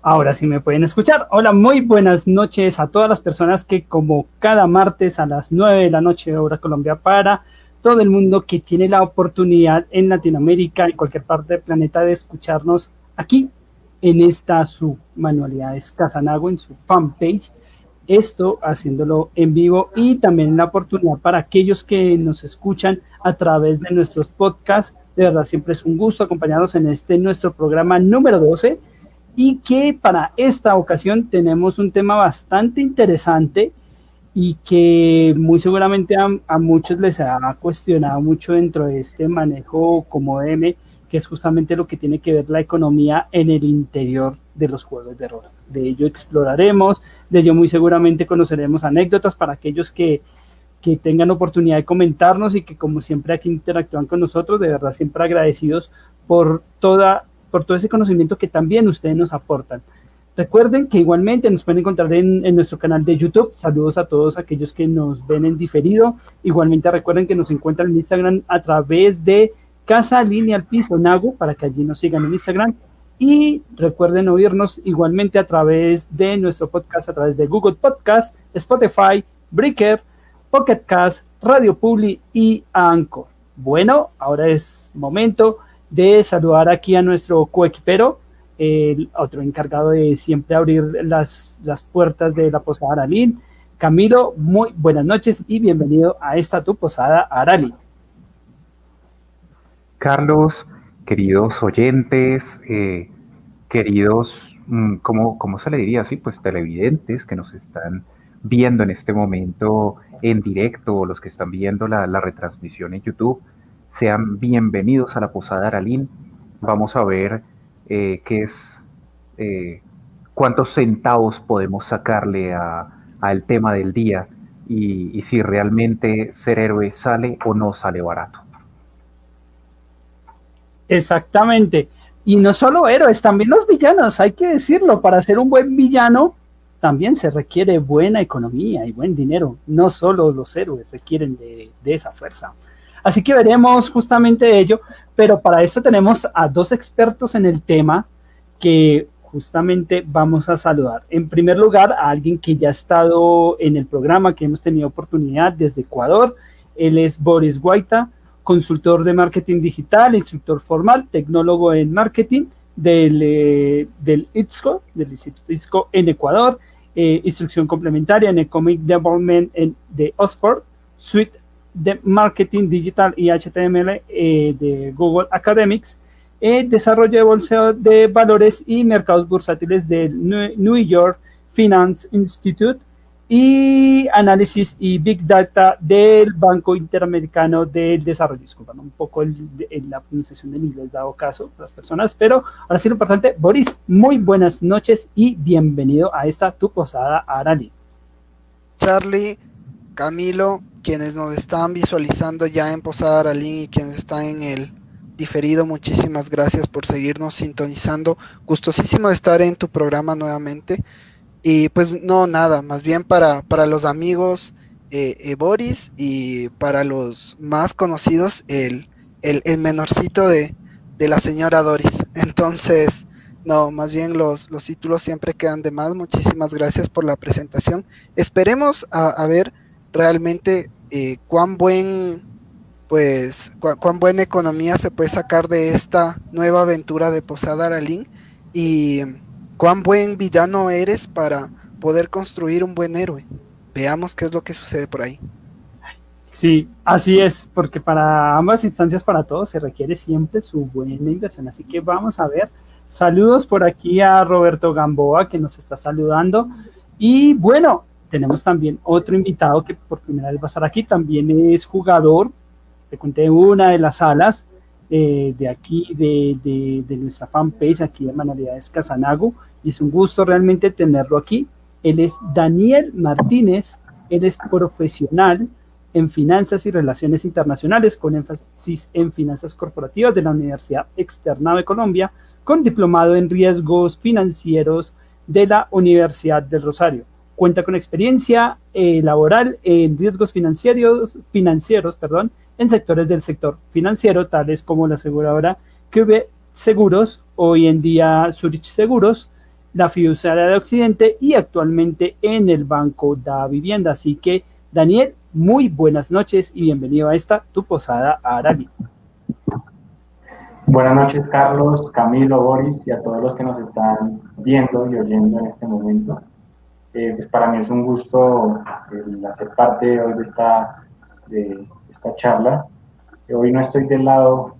Ahora sí me pueden escuchar. Hola, muy buenas noches a todas las personas que como cada martes a las 9 de la noche, hora Colombia, para todo el mundo que tiene la oportunidad en Latinoamérica, en cualquier parte del planeta, de escucharnos aquí en esta su Manualidades Casanago, en su fanpage. Esto haciéndolo en vivo y también la oportunidad para aquellos que nos escuchan a través de nuestros podcasts. De verdad, siempre es un gusto acompañarnos en este nuestro programa número 12 y que para esta ocasión tenemos un tema bastante interesante y que muy seguramente a muchos les ha cuestionado mucho dentro de este manejo como M, que es justamente lo que tiene que ver la economía en el interior de los juegos de rol. De ello exploraremos, de ello muy seguramente conoceremos anécdotas para aquellos que tengan oportunidad de comentarnos y que como siempre aquí interactúan con nosotros, de verdad siempre agradecidos por todo ese conocimiento que también ustedes nos aportan. Recuerden que igualmente nos pueden encontrar en nuestro canal de YouTube. Saludos a todos aquellos que nos ven en diferido. Igualmente recuerden que nos encuentran en Instagram a través de Casa Lineal Piso Nagu, para que allí nos sigan en Instagram. Y recuerden oírnos igualmente a través de nuestro podcast, a través de Google Podcast, Spotify, Breaker, Pocket Cast, Radio Publi y Anchor. Bueno, ahora es momento de saludar aquí a nuestro coequipero, el otro encargado de siempre abrir las puertas de la Posada Aralí. Camilo, muy buenas noches y bienvenido a esta tu Posada Aralí. Carlos, queridos oyentes, queridos, ¿cómo se le diría así? Pues televidentes que nos están viendo en este momento en directo, o los que están viendo la retransmisión en YouTube, sean bienvenidos a la Posada Aralín. Vamos a ver qué es, cuántos centavos podemos sacarle al tema del día y si realmente ser héroe sale o no sale barato. Exactamente. Y no solo héroes, también los villanos, hay que decirlo, para ser un buen villano también se requiere buena economía y buen dinero. No solo los héroes requieren de esa fuerza. Así que veremos justamente ello, pero para esto tenemos a dos expertos en el tema que justamente vamos a saludar. En primer lugar, a alguien que ya ha estado en el programa, que hemos tenido oportunidad desde Ecuador. Él es Boris Guaita, consultor de marketing digital, instructor formal, tecnólogo en marketing del ITSCO, del Instituto ITSCO en Ecuador, instrucción complementaria en Economic Development de Oxford, Suite de Marketing Digital y HTML de Google Academics, desarrollo de bolsa de valores y mercados bursátiles del New York Finance Institute y análisis y Big Data del Banco Interamericano del Desarrollo. Disculpan un poco la pronunciación del inglés dado caso a las personas, pero ahora sí lo importante. Boris, muy buenas noches y bienvenido a esta tu Posada Aralí. Charlie, Camilo, quienes nos están visualizando ya en Posada Aralí y quienes están en el diferido, muchísimas gracias por seguirnos sintonizando. Gustosísimo de estar en tu programa nuevamente. Y pues no, nada, más bien para los amigos Boris, y para los más conocidos el menorcito de la señora Doris. Entonces, no, más bien los títulos siempre quedan de más. Muchísimas gracias por la presentación. Esperemos a ver realmente cuán buena economía se puede sacar de esta nueva aventura de Posada Aralín, y cuán buen villano eres para poder construir un buen héroe. Veamos qué es lo que sucede por ahí. Sí, así es, porque para ambas instancias, para todos, se requiere siempre su buena inversión. Así que vamos a ver. Saludos por aquí a Roberto Gamboa, que nos está saludando. Y bueno, tenemos también otro invitado que por primera vez va a estar aquí. También es jugador, te conté, una de las salas de aquí, de nuestra fanpage, aquí de Manualidades Casanago. Y es un gusto realmente tenerlo aquí. Él es Daniel Martínez, él es profesional en finanzas y relaciones internacionales, con énfasis en finanzas corporativas de la Universidad Externado de Colombia, con diplomado en riesgos financieros de la Universidad del Rosario. Cuenta con experiencia laboral en riesgos financieros, en sectores del sector financiero, tales como la aseguradora QB Seguros, hoy en día Zurich Seguros, la fiduciaria de Occidente y actualmente en el Banco Da Vivienda. Así que, Daniel, muy buenas noches y bienvenido a esta tu posada Arali. Buenas noches, Carlos, Camilo, Boris y a todos los que nos están viendo y oyendo en este momento. Pues para mí es un gusto hacer parte hoy de esta charla. Hoy no estoy del lado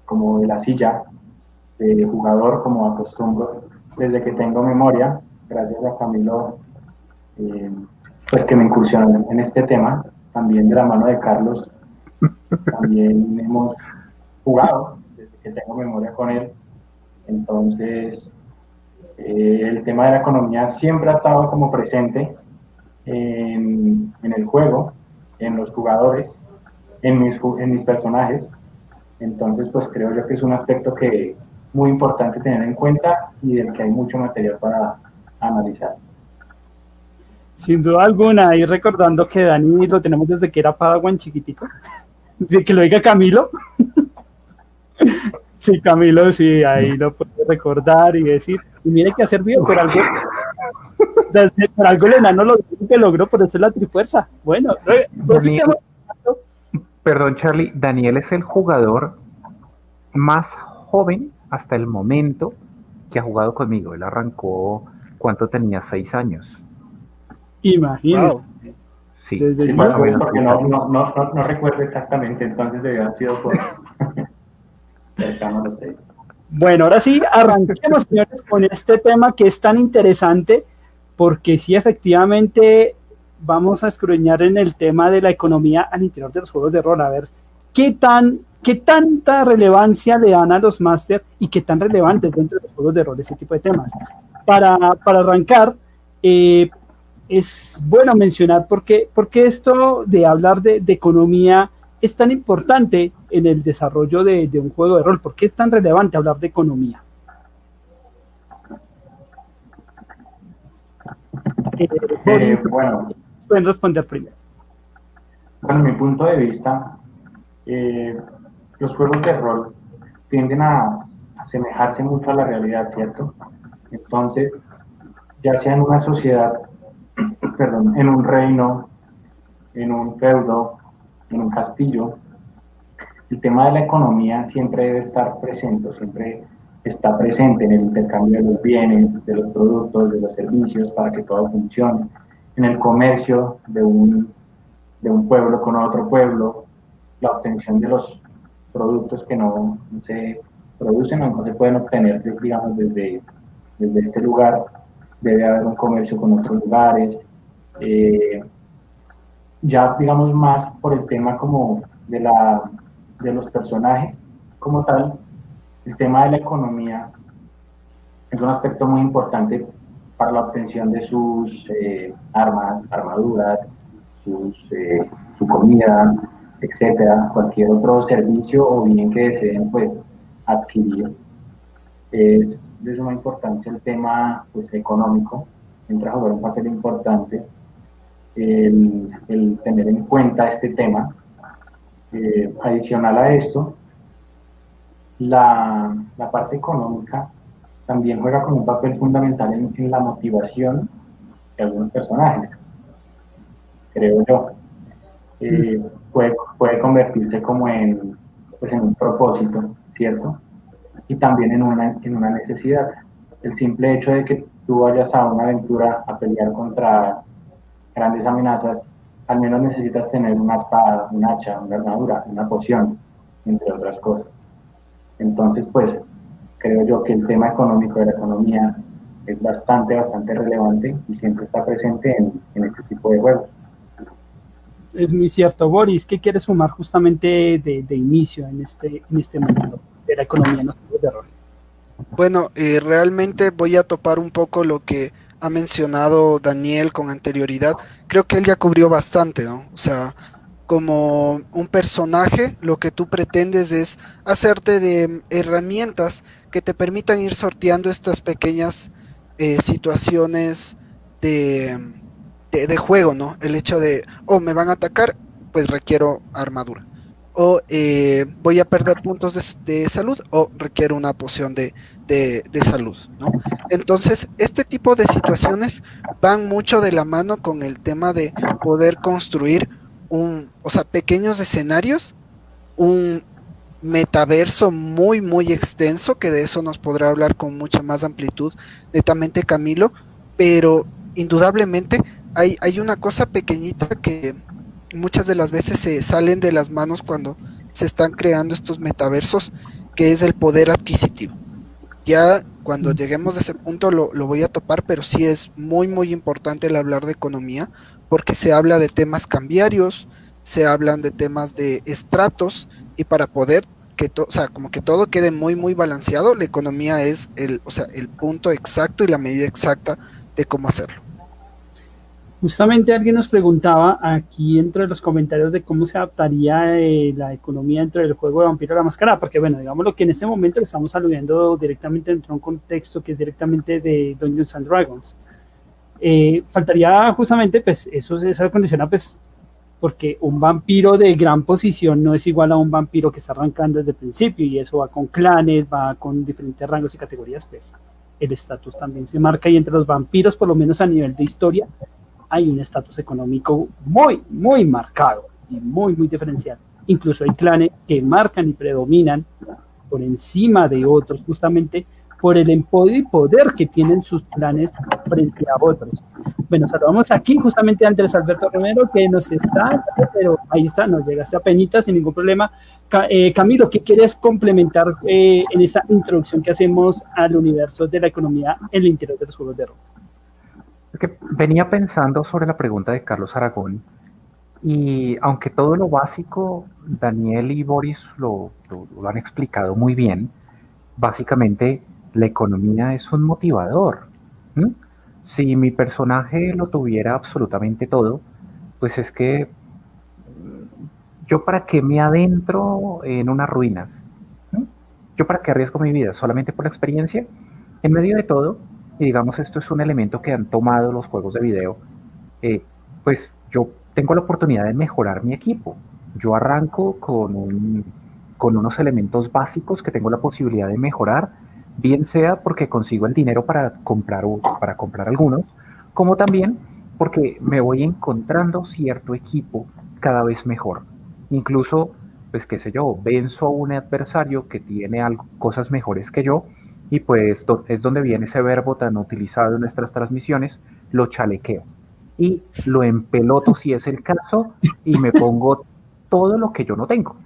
como de la silla de jugador, como acostumbro desde que tengo memoria, gracias a Camilo, pues que me incursionó en este tema, también de la mano de Carlos. También hemos jugado desde que tengo memoria con él. Entonces, el tema de la economía siempre ha estado como presente en el juego, en los jugadores, en mis personajes. Entonces, pues creo yo que es un aspecto que muy importante tener en cuenta y del que hay mucho material para analizar. Sin duda alguna, y recordando que Dani lo tenemos desde que era Padawan chiquitico, de que lo diga Camilo. Sí, Camilo, sí, ahí lo puede recordar y decir, y mire que ha servido por algo. Por algo el enano lo que logró, por eso es la trifuerza. Bueno, Daniel, perdón, Charlie, Daniel es el jugador más joven hasta el momento que ha jugado conmigo. Él arrancó, ¿cuánto tenía? 6 años. Imagínate. Wow. Sí, sí, bueno, porque no recuerdo exactamente, entonces debe haber sido por cercano a los 6. Bueno, ahora sí, arranquemos, señores, con este tema que es tan interesante, porque sí, efectivamente, vamos a escudriñar en el tema de la economía al interior de los juegos de rol, a ver qué tanta relevancia le dan a los máster y qué tan relevantes dentro de los juegos de rol ese tipo de temas. Para arrancar, es bueno mencionar por qué esto de hablar de economía es tan importante en el desarrollo de un juego de rol. ¿Por qué es tan relevante hablar de economía? Bueno, pueden responder primero. Bueno, mi punto de vista, los juegos de rol tienden a asemejarse mucho a la realidad, ¿cierto? Entonces, ya sea en una sociedad, perdón, en un reino, en un feudo, en un castillo, el tema de la economía siempre debe estar presente, siempre está presente en el intercambio de los bienes, de los productos, de los servicios, para que todo funcione, en el comercio de un pueblo con otro pueblo, la obtención de los productos que no se producen o no se pueden obtener, digamos, desde este lugar. Debe haber un comercio con otros lugares. Ya, digamos, más por el tema como de los personajes como tal, el tema de la economía es un aspecto muy importante para la obtención de sus armaduras, su comida, etcétera, cualquier otro servicio o bien que deseen pues adquirir. Es de suma importancia el tema pues económico, entra a jugar un papel importante el tener en cuenta este tema. Adicional a esto, la parte económica también juega con un papel fundamental en la motivación de algunos personajes, creo yo. Puede convertirse como en un propósito, ¿cierto? Y también en una necesidad. El simple hecho de que tú vayas a una aventura a pelear contra grandes amenazas, al menos necesitas tener una espada, un hacha, una armadura, una poción, entre otras cosas. Entonces, pues, creo yo que el tema económico de la economía es bastante relevante y siempre está presente en este tipo de juegos. Es muy cierto. Boris, ¿qué quieres sumar justamente de inicio en este momento de la economía en los juegos de rol? Bueno, realmente voy a topar un poco lo que ha mencionado Daniel con anterioridad. Creo que él ya cubrió bastante, ¿no? O sea, como un personaje, lo que tú pretendes es hacerte de herramientas que te permitan ir sorteando estas pequeñas situaciones de juego, ¿no? El hecho de, me van a atacar, pues requiero armadura. O voy a perder puntos de salud, o requiero una poción de de salud, ¿no? Entonces, este tipo de situaciones van mucho de la mano con el tema de poder construir o sea, pequeños escenarios, un metaverso muy, muy extenso, que de eso nos podrá hablar con mucha más amplitud netamente Camilo, pero indudablemente hay una cosa pequeñita que muchas de las veces se salen de las manos cuando se están creando estos metaversos, que es el poder adquisitivo. Ya cuando lleguemos a ese punto lo voy a topar, pero sí es muy, muy importante el hablar de economía, porque se habla de temas cambiarios, se hablan de temas de estratos, y para poder o sea, como que todo quede muy, muy balanceado, la economía es o sea, el punto exacto y la medida exacta de cómo hacerlo. Justamente alguien nos preguntaba aquí dentro de los comentarios de cómo se adaptaría la economía dentro del juego de Vampiro la Máscara, porque bueno, digamos lo que en este momento le estamos aludiendo directamente dentro de un contexto que es directamente de Dungeons and Dragons. Faltaría justamente, pues, eso condiciona, pues, porque un vampiro de gran posición no es igual a un vampiro que está arrancando desde el principio, y eso va con clanes, va con diferentes rangos y categorías, pues el estatus también se marca, y entre los vampiros, por lo menos a nivel de historia, hay un estatus económico muy, muy marcado y muy, muy diferencial. Incluso hay clanes que marcan y predominan por encima de otros, justamente por el empodio y poder que tienen sus clanes frente a otros. Bueno, saludamos aquí justamente a Andrés Alberto Romero, que nos está, pero ahí está, nos llegaste a peñita sin ningún problema. Camilo, ¿qué quieres complementar en esta introducción que hacemos al universo de la economía en el interior de los juegos de rol? Que venía pensando sobre la pregunta de Carlos Aragón, y aunque todo lo básico Daniel y Boris lo han explicado muy bien, básicamente la economía es un motivador. ¿Mm? Si mi personaje lo tuviera absolutamente todo, pues es que yo para qué me adentro en unas ruinas. ¿Mm? Yo para qué arriesgo mi vida solamente por la experiencia. En medio de todo, y digamos esto es un elemento que han tomado los juegos de video, pues yo tengo la oportunidad de mejorar mi equipo. Yo arranco con unos elementos básicos que tengo la posibilidad de mejorar, bien sea porque consigo el dinero para comprar algunos, como también porque me voy encontrando cierto equipo cada vez mejor. Incluso, pues qué sé yo, venzo a un adversario que tiene cosas mejores que yo, y pues es donde viene ese verbo tan utilizado en nuestras transmisiones, lo chalequeo. Y lo empeloto si es el caso, y me pongo todo lo que yo no tengo.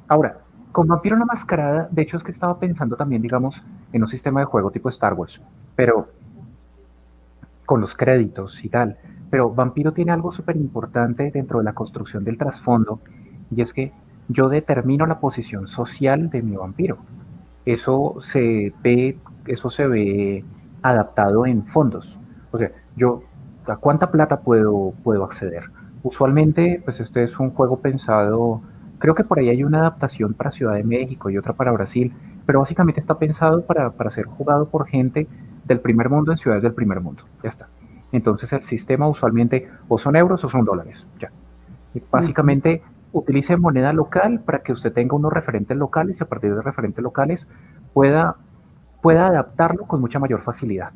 Ahora, con Vampiro la Mascarada, de hecho es que estaba pensando también, digamos, en un sistema de juego tipo Star Wars, pero con los créditos y tal. Pero Vampiro tiene algo súper importante dentro de la construcción del trasfondo, y es que yo determino la posición social de mi vampiro. Eso eso se ve adaptado en fondos. O sea, yo a cuánta plata puedo acceder. Usualmente, pues este es un juego pensado, creo que por ahí hay una adaptación para Ciudad de México y otra para Brasil, pero básicamente está pensado para ser jugado por gente del primer mundo en ciudades del primer mundo. Ya está. Entonces el sistema usualmente o son euros o son dólares. Ya. Y básicamente utilice moneda local para que usted tenga unos referentes locales, y a partir de referentes locales pueda adaptarlo con mucha mayor facilidad.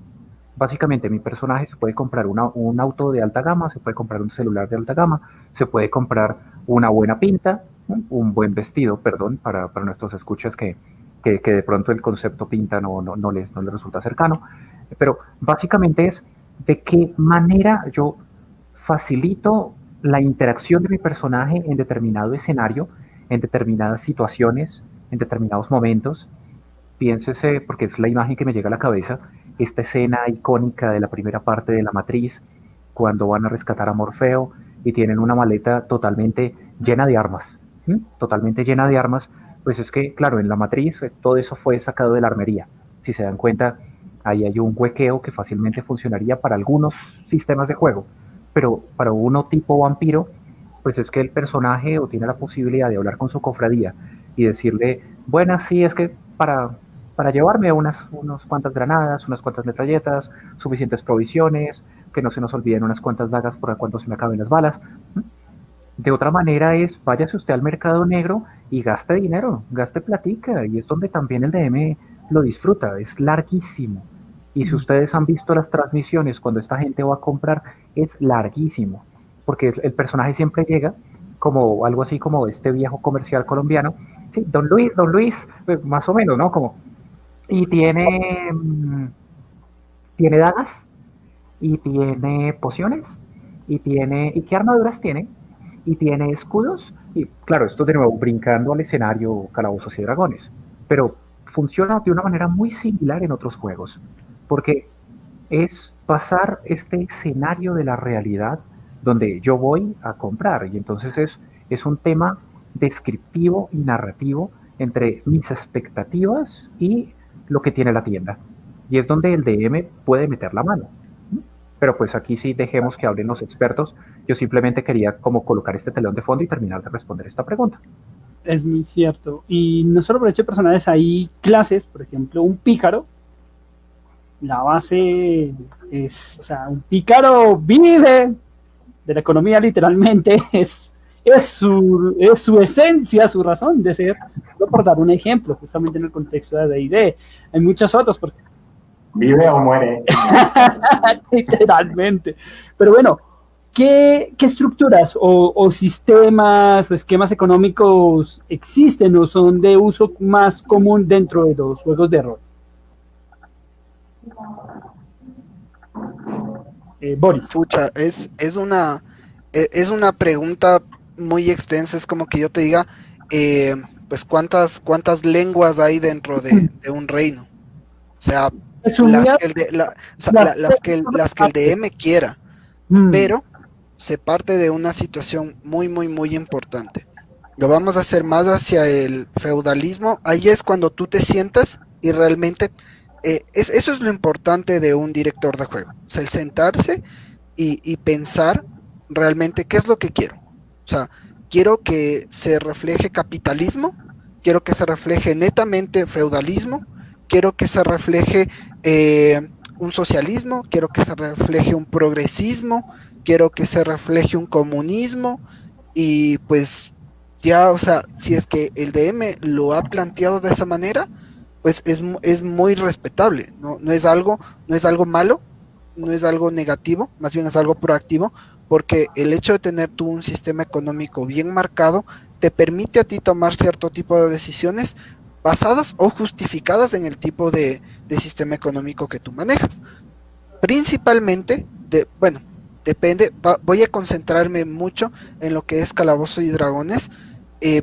Básicamente mi personaje se puede comprar un auto de alta gama, se puede comprar un celular de alta gama, se puede comprar una buena pinta, un buen vestido, perdón, para nuestros escuchas que de pronto el concepto pinta no les resulta cercano. Pero básicamente es de qué manera yo facilito la interacción de mi personaje en determinado escenario, en determinadas situaciones, en determinados momentos. Piénsese, porque es la imagen que me llega a la cabeza, esta escena icónica de la primera parte de La Matriz, cuando van a rescatar a Morfeo y tienen una maleta totalmente llena de armas. Totalmente llena de armas. Pues es que, claro, en La Matriz todo eso fue sacado de la armería. Si se dan cuenta, ahí hay un huequeo que fácilmente funcionaría para algunos sistemas de juego, pero para uno tipo vampiro, pues es que el personaje o tiene la posibilidad de hablar con su cofradía y decirle, bueno, sí, es que para llevarme unas cuantas granadas, unas cuantas metralletas, suficientes provisiones, que no se nos olviden unas cuantas dagas por cuando se me acaben las balas. De otra manera es, váyase usted al mercado negro y gaste dinero, gaste platica, y es donde también el DM lo disfruta, es larguísimo. Y si ustedes han visto las transmisiones, cuando esta gente va a comprar, es larguísimo, porque el personaje siempre llega como algo así como este viejo comercial colombiano, sí, don Luis, pues, más o menos, ¿no? Como, y tiene dagas, y tiene pociones, y qué armaduras tiene, y tiene escudos, y claro, esto de nuevo brincando al escenario Calabozos y Dragones, pero funciona de una manera muy similar en otros juegos, porque es pasar este escenario de la realidad donde yo voy a comprar, y entonces es un tema descriptivo y narrativo entre mis expectativas y lo que tiene la tienda. Y es donde el DM puede meter la mano. Pero pues aquí sí dejemos que hablen los expertos. Yo simplemente quería como colocar este telón de fondo y terminar de responder esta pregunta. Es muy cierto. Y no solo por hecho de personajes, hay clases, por ejemplo, un pícaro. La base es, o sea, un pícaro vive de la economía literalmente, es su esencia, su razón de ser. Por dar un ejemplo, justamente en el contexto de D&D. Hay muchos otros, porque vive o muere. literalmente. Pero bueno, ¿qué estructuras o sistemas o esquemas económicos existen o son de uso más común dentro de los juegos de rol? Boris. Pucha, es una pregunta muy extensa, es como que yo te diga, pues cuántas lenguas hay dentro de un reino. O sea, las Resumidas, que o sea, las las que el DM quiera, mm, pero se parte de una situación muy, muy, muy importante. Lo vamos a hacer más hacia el feudalismo. Ahí es cuando tú te sientas y realmente eso es lo importante de un director de juego. O sea, el sentarse y pensar realmente qué es lo que quiero. O sea, quiero que se refleje capitalismo, quiero que se refleje netamente feudalismo, quiero que se refleje un socialismo, quiero que se refleje un progresismo, quiero que se refleje un comunismo y pues ya, o sea, si es que el DM lo ha planteado de esa manera, pues es muy respetable, no es algo malo, no es algo negativo, más bien es algo proactivo, porque el hecho de tener tú un sistema económico bien marcado te permite a ti tomar cierto tipo de decisiones basadas o justificadas en el tipo de sistema económico que tú manejas. Principalmente, bueno, depende, voy a concentrarme mucho en lo que es Calabozos y Dragones,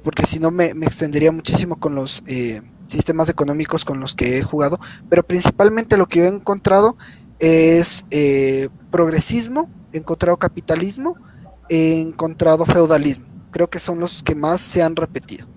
porque si no me extendería muchísimo con los sistemas económicos con los que he jugado, pero principalmente lo que yo he encontrado es progresismo, he encontrado capitalismo, he encontrado feudalismo. Creo que son los que más se han repetido.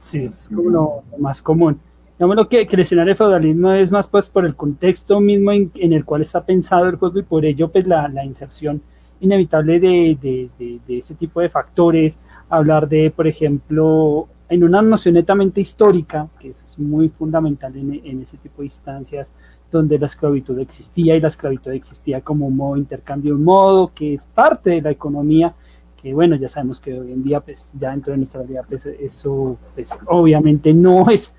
sí, es como lo más común. Digamos que el escenario de feudalismo es más pues por el contexto mismo en el cual está pensado el juego y por ello pues la inserción inevitable de ese tipo de factores, hablar de, por ejemplo, en una noción netamente histórica, que es muy fundamental en ese tipo de instancias, donde la esclavitud existía y la esclavitud existía como un modo de intercambio, un modo que es parte de la economía, que bueno, ya sabemos que hoy en día, pues ya dentro de nuestra realidad, pues eso pues, obviamente no es,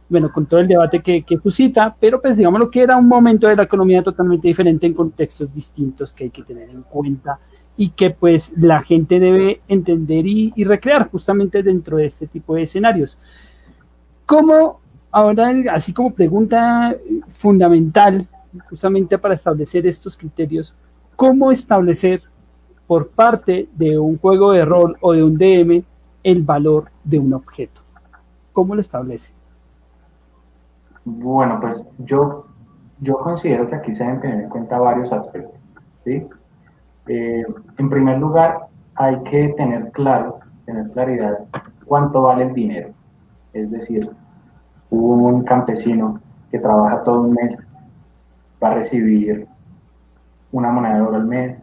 bueno, con todo el debate que suscita, pero pues digamos lo que era un momento de la economía totalmente diferente en contextos distintos que hay que tener en cuenta y que pues la gente debe entender y recrear justamente dentro de este tipo de escenarios. ¿Cómo, ahora, así como pregunta fundamental, justamente para establecer estos criterios, cómo establecer por parte de un juego de rol o de un DM el valor de un objeto? ¿Cómo lo establece? Bueno, pues yo considero que aquí se deben tener en cuenta varios aspectos, ¿sí? En primer lugar, hay que tener claridad cuánto vale el dinero. Es decir, un campesino que trabaja todo un mes va a recibir una moneda de oro al mes,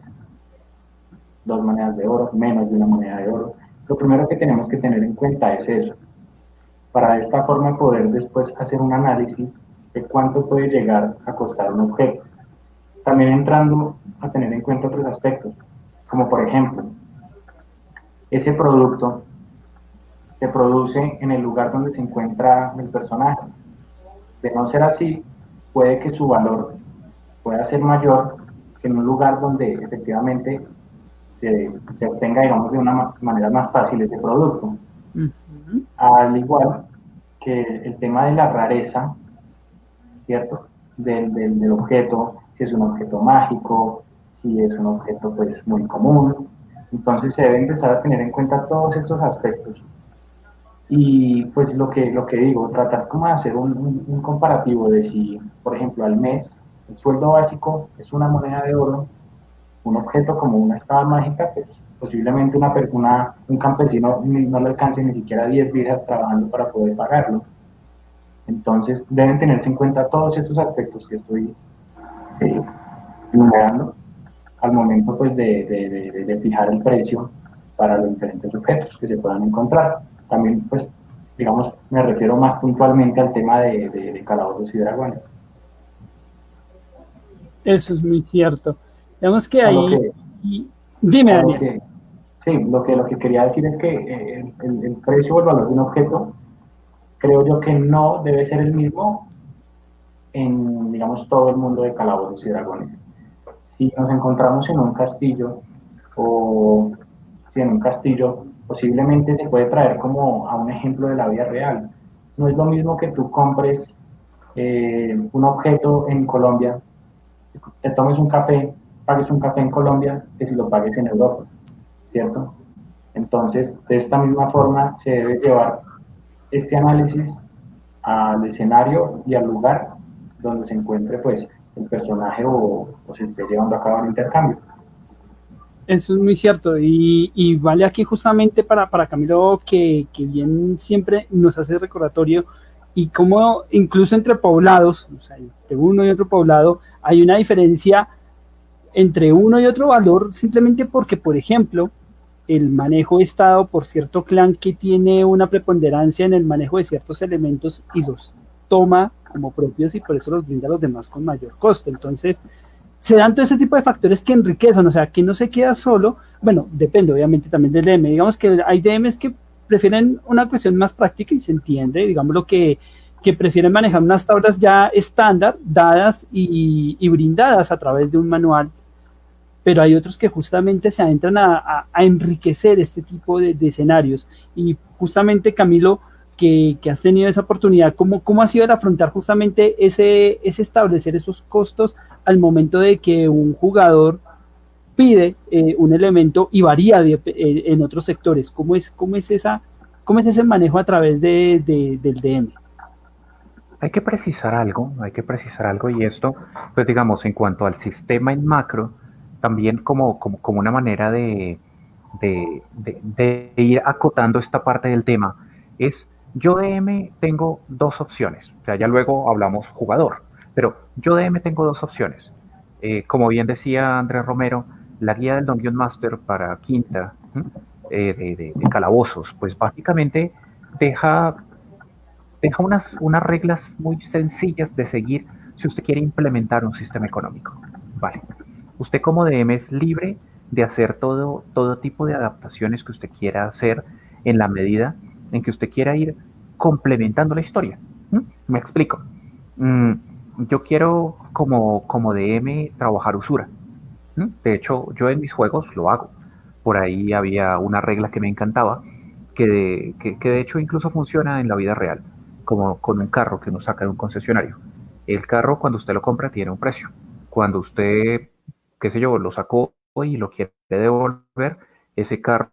2 monedas de oro, menos de una moneda de oro. Lo primero que tenemos que tener en cuenta es eso, para de esta forma poder después hacer un análisis de cuánto puede llegar a costar un objeto. También entrando a tener en cuenta otros aspectos, como por ejemplo, ese producto se produce en el lugar donde se encuentra el personaje. De no ser así, puede que su valor pueda ser mayor que en un lugar donde efectivamente se obtenga, digamos, de una manera más fácil ese producto. Ujú. Al igual que el tema de la rareza, ¿cierto? Del objeto, si es un objeto mágico, si es un objeto pues muy común. Entonces se debe empezar a tener en cuenta todos estos aspectos. Y pues lo que digo, tratar como de hacer un comparativo de si, por ejemplo, al mes el sueldo básico es una moneda de oro, un objeto como una espada mágica, pues posiblemente un campesino no le alcance ni siquiera 10 vidas trabajando para poder pagarlo. Entonces deben tenerse en cuenta todos estos aspectos que estoy eh, enumerando al momento pues de fijar el precio para los diferentes objetos que se puedan encontrar. También pues digamos me refiero más puntualmente al tema de calabozos y dragones. Eso es muy cierto. Digamos que A lo ahí, que, y- dime, a lo Daniel. que, sí, lo que quería decir es que el precio o el valor de un objeto creo yo que no debe ser el mismo en, digamos, todo el mundo de calabozos y dragones. Si nos encontramos en un castillo o si en un castillo, posiblemente se puede traer como a un ejemplo de la vida real. No es lo mismo que tú compres un objeto en Colombia, te tomes un café, pagues un café en Colombia, que si lo pagues en Europa, ¿cierto? Entonces, de esta misma forma se debe llevar este análisis al escenario y al lugar donde se encuentre pues el personaje o se esté llevando a cabo el intercambio. Eso es muy cierto. Y vale aquí justamente para Camilo que bien siempre nos hace recordatorio y como incluso entre poblados, o sea, entre uno y otro poblado, hay una diferencia entre uno y otro valor simplemente porque, por ejemplo, el manejo es dado por cierto clan que tiene una preponderancia en el manejo de ciertos elementos y los toma como propios y por eso los brinda a los demás con mayor costo. Entonces, se dan todo ese tipo de factores que enriquecen, o sea, que no se queda solo, bueno, depende obviamente también del DM, digamos que hay DMs que prefieren una cuestión más práctica y se entiende, digamos lo que prefieren manejar unas tablas ya estándar, dadas y brindadas a través de un manual, pero hay otros que justamente se adentran a enriquecer este tipo de escenarios. Y justamente, Camilo, que has tenido esa oportunidad, ¿cómo ha sido el afrontar justamente ese establecer esos costos al momento de que un jugador pide un elemento y varía en otros sectores? ¿Cómo es ese manejo a través del DM? Hay que precisar algo y esto, pues digamos, en cuanto al sistema en macro, también como una manera de ir acotando esta parte del tema, es yo DM tengo dos opciones, o sea, ya luego hablamos jugador, pero yo DM tengo dos opciones. Como bien decía Andrés Romero, la guía del Dungeon Master para quinta de calabozos, pues básicamente deja unas reglas muy sencillas de seguir si usted quiere implementar un sistema económico. Vale. Usted como DM es libre de hacer todo tipo de adaptaciones que usted quiera hacer en la medida en que usted quiera ir complementando la historia. ¿Mm? Me explico. Mm, yo quiero como DM trabajar usura. ¿Mm? De hecho, yo en mis juegos lo hago. Por ahí había una regla que me encantaba, que de hecho incluso funciona en la vida real, como con un carro que uno saca de un concesionario. El carro cuando usted lo compra tiene un precio. Cuando usted, qué sé yo, lo sacó y lo quiere devolver, ese carro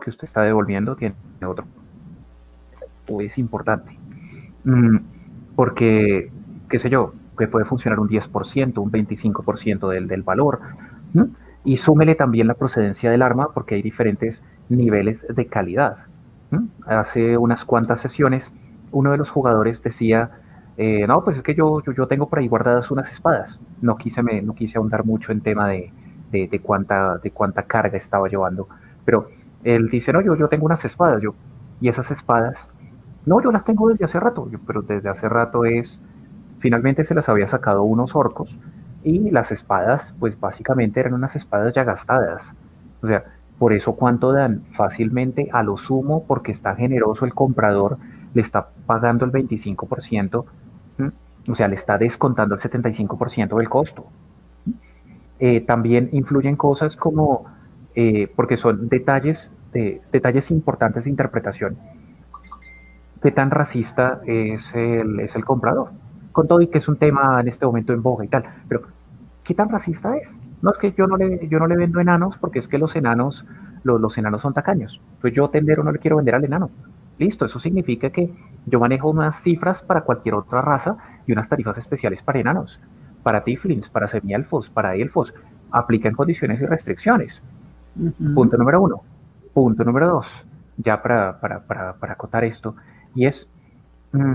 que usted está devolviendo tiene otro. O es importante. Mm, porque, qué sé yo, que puede funcionar un 10%, un 25% del valor. ¿No? Y súmele también la procedencia del arma porque hay diferentes niveles de calidad. ¿No? Hace unas cuantas sesiones, uno de los jugadores decía, no, pues es que yo tengo por ahí guardadas unas espadas. No quise ahondar mucho en tema de cuánta carga estaba llevando, pero él dice, no, yo tengo unas espadas, y esas espadas no, yo las tengo desde hace rato, pero desde hace rato finalmente se las había sacado unos orcos y las espadas, pues básicamente eran unas espadas ya gastadas. O sea, Por eso, ¿cuánto dan? Fácilmente, a lo sumo, porque está generoso el comprador, le está pagando el 25%, ¿m? O sea, le está descontando el 75% del costo. También influyen cosas como, porque son detalles importantes de interpretación. ¿Qué tan racista es el comprador? Con todo y que es un tema en este momento en boga y tal, pero ¿qué tan racista es? No es que yo no le vendo enanos porque es que los enanos son tacaños. Pues yo tendero no le quiero vender al enano. Listo, eso significa que yo manejo unas cifras para cualquier otra raza y unas tarifas especiales para enanos, para tieflings, para semielfos, para elfos. Aplican condiciones y restricciones. Ujú. Punto número uno. Punto número dos, ya para acotar esto, y es, mm,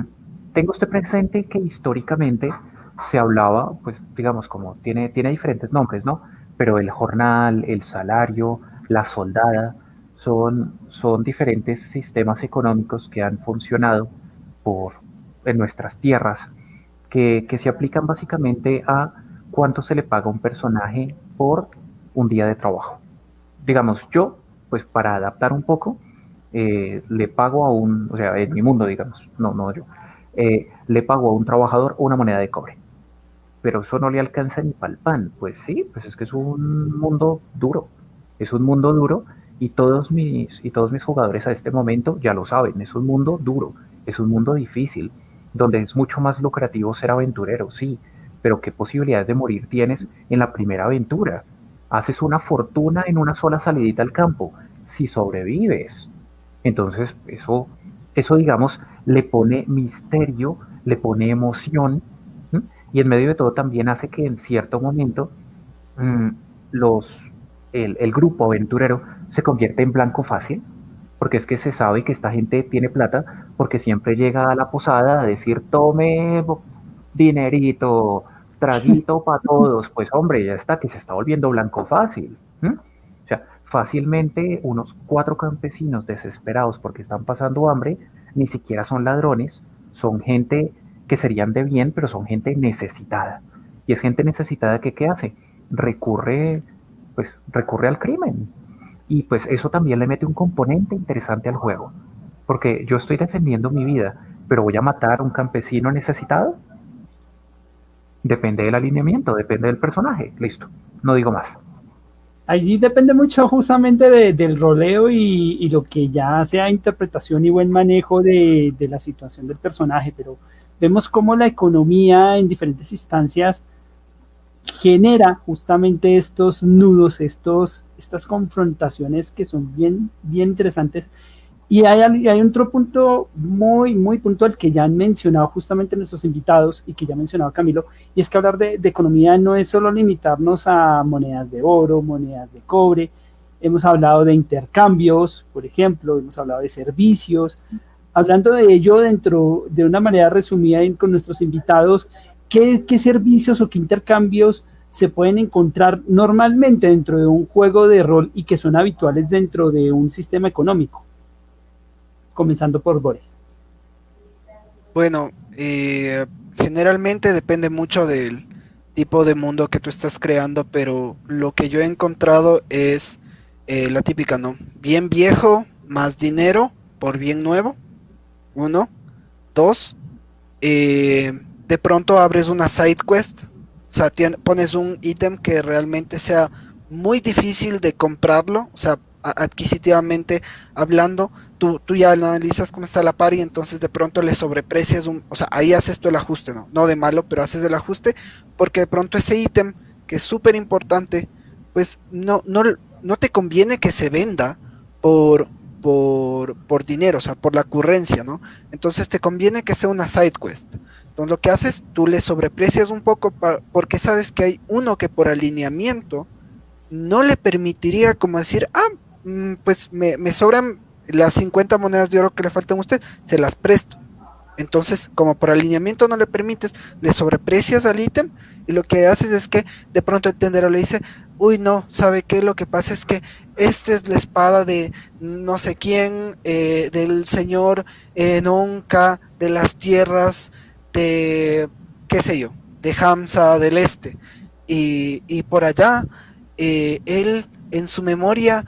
tengo usted presente que históricamente se hablaba, pues digamos, como tiene diferentes nombres, ¿no? Pero el jornal, el salario, la soldada, son diferentes sistemas económicos que han funcionado por, en nuestras tierras, que se aplican básicamente a cuánto se le paga a un personaje por un día de trabajo. Digamos, yo, pues para adaptar un poco, le pago a o sea, en mi mundo, digamos, no yo, le pago a un trabajador una moneda de cobre, pero eso no le alcanza ni para el pan. Pues sí, pues es que es un mundo duro, es un mundo duro y todos mis jugadores a este momento ya lo saben, es un mundo duro, es un mundo difícil, donde es mucho más lucrativo ser aventurero, sí, pero ¿qué posibilidades de morir tienes en la primera aventura? Haces una fortuna en una sola salidita al campo, si sobrevives. Entonces, eso digamos, le pone misterio, le pone emoción, ¿m? Y en medio de todo también hace que en cierto momento mm, los, el grupo aventurero se convierte en blanco fácil, porque es que se sabe que esta gente tiene plata, porque siempre llega a la posada a decir, tome dinerito, traguito para todos, pues hombre, ya está, que se está volviendo blanco fácil. ¿M? O sea, fácilmente unos 4 campesinos desesperados porque están pasando hambre, ni siquiera son ladrones, son gente que serían de bien, pero son gente necesitada. Y es gente necesitada que ¿qué hace? Recurre, pues, recurre al crimen. Y pues eso también le mete un componente interesante al juego. Porque yo estoy defendiendo mi vida, pero voy a matar a un campesino necesitado. Depende del alineamiento, depende del personaje. Listo. No digo más. Allí depende mucho justamente del roleo y lo que ya sea interpretación y buen manejo de la situación del personaje, pero vemos cómo la economía en diferentes instancias genera justamente estos nudos, estas confrontaciones que son bien, bien interesantes. Y hay otro punto muy, muy puntual que ya han mencionado justamente nuestros invitados y que ya ha mencionado Camilo, y es que hablar de economía no es solo limitarnos a monedas de oro, monedas de cobre, hemos hablado de intercambios, por ejemplo, hemos hablado de servicios. Hablando de ello dentro de una manera resumida con nuestros invitados, ¿qué servicios o qué intercambios se pueden encontrar normalmente dentro de un juego de rol y que son habituales dentro de un sistema económico? Comenzando por Boris. Bueno, generalmente depende mucho del tipo de mundo que tú estás creando, pero lo que yo he encontrado es la típica, ¿no? Bien viejo, más dinero por bien nuevo, uno. Dos, de pronto abres una side quest, o sea, pones un ítem que realmente sea muy difícil de comprarlo, o sea, adquisitivamente hablando, tú ya analizas cómo está la par y entonces de pronto le sobreprecias o sea, ahí haces tú el ajuste, ¿no? No de malo, pero haces el ajuste porque de pronto ese ítem, que es súper importante, pues no te conviene que se venda por, por dinero, o sea, por la ocurrencia, ¿no? Entonces te conviene que sea una side quest. Entonces lo que haces, tú le sobreprecias un poco porque sabes que hay uno que por alineamiento no le permitiría como decir, pues me sobran las 50 monedas de oro que le faltan a usted, se las presto. Entonces, como por alineamiento no le permites, le sobreprecias al ítem y lo que haces es que de pronto el tendero le dice, uy no, ¿sabe qué? Lo que pasa es que esta es la espada de no sé quién, del señor Nunca, de las tierras de, qué sé yo, de Hamza del Este. Y por allá, él en su memoria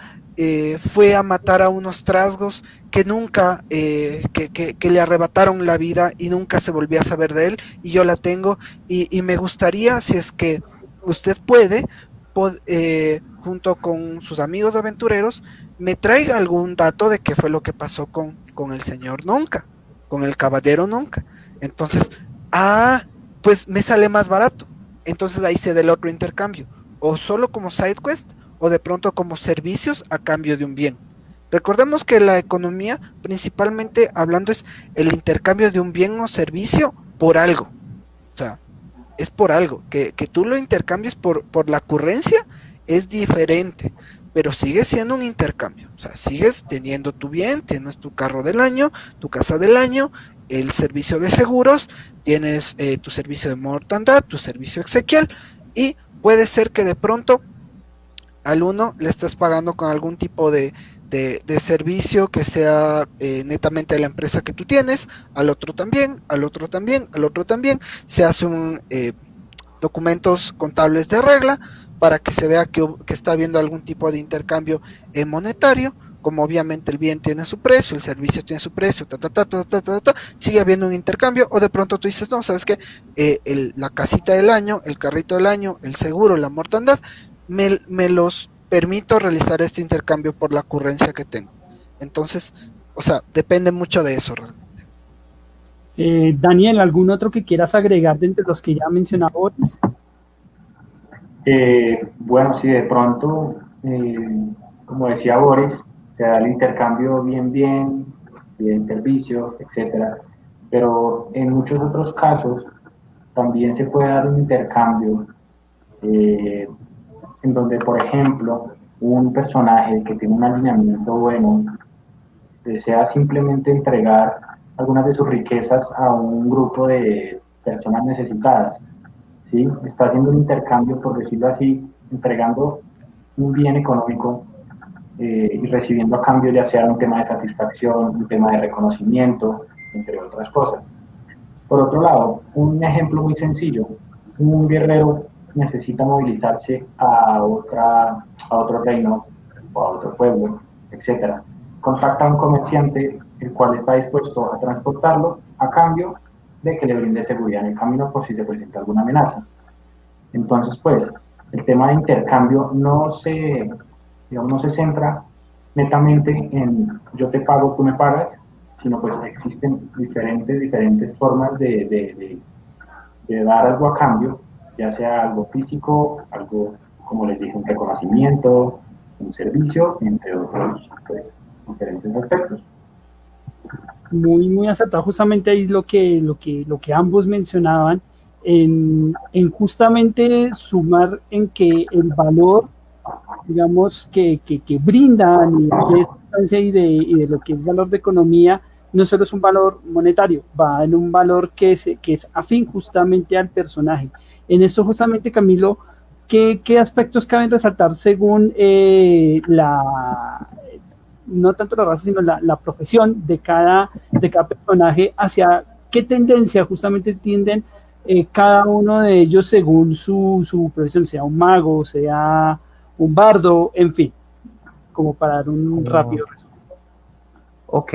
fue a matar a unos trasgos que nunca, que le arrebataron la vida y nunca se volvió a saber de él, y yo la tengo, y me gustaría, si es que usted puede, junto con sus amigos aventureros, me traiga algún dato de qué fue lo que pasó con el señor Nunca, con el caballero Nunca. Entonces, pues me sale más barato. Entonces ahí se da el otro intercambio, o solo como side quest, o de pronto como servicios a cambio de un bien. Recordemos que la economía, principalmente hablando, es el intercambio de un bien o servicio por algo. O sea, es por algo. Que tú lo intercambies por la ocurrencia es diferente, pero sigue siendo un intercambio. O sea, sigues teniendo tu bien, tienes tu carro del año, tu casa del año, el servicio de seguros, tienes tu servicio de mortandad, tu servicio exequial, y puede ser que de pronto al uno le estés pagando con algún tipo de servicio que sea netamente de la empresa que tú tienes, al otro también, al otro también, al otro también, se hace documentos contables de regla para que se vea que está habiendo algún tipo de intercambio monetario, como obviamente el bien tiene su precio, el servicio tiene su precio, sigue habiendo un intercambio, o de pronto tú dices, no, ¿sabes qué? La casita del año, el carrito del año, el seguro, la mortandad, me los permito realizar este intercambio por la ocurrencia que tengo. Entonces, o sea, depende mucho de eso realmente. Daniel, ¿algún otro que quieras agregar de entre los que ya mencionaba Boris? Bueno, sí, de pronto, como decía Boris, se da el intercambio bien servicio, etcétera, pero en muchos otros casos también se puede dar un intercambio en donde, por ejemplo, un personaje que tiene un alineamiento bueno desea simplemente entregar algunas de sus riquezas a un grupo de personas necesitadas, ¿sí? Está haciendo un intercambio, por decirlo así, entregando un bien económico y recibiendo a cambio ya sea un tema de satisfacción, un tema de reconocimiento, entre otras cosas. Por otro lado, un ejemplo muy sencillo, un guerrero necesita movilizarse a otro reino o a otro pueblo, etc. Contacta a un comerciante el cual está dispuesto a transportarlo a cambio de que le brinde seguridad en el camino por si se presenta alguna amenaza. Entonces, pues, el tema de intercambio no se centra netamente en yo te pago, tú me pagas, sino pues existen diferentes formas de dar algo a cambio, ya sea algo físico, algo, como les dije, un reconocimiento, un servicio, entre otros pues, diferentes aspectos. Muy acertado, justamente ahí lo que ambos mencionaban, en justamente sumar en que el valor, digamos, que brinda a nivel de sustancia y de lo que es valor de economía, no solo es un valor monetario, va en un valor que es afín justamente al personaje. En esto justamente, Camilo, ¿qué aspectos caben resaltar según no tanto la raza, sino la profesión de cada personaje, hacia qué tendencia justamente tienden cada uno de ellos según su profesión, sea un mago, sea un bardo, en fin, como para dar un rápido resumen? Ok,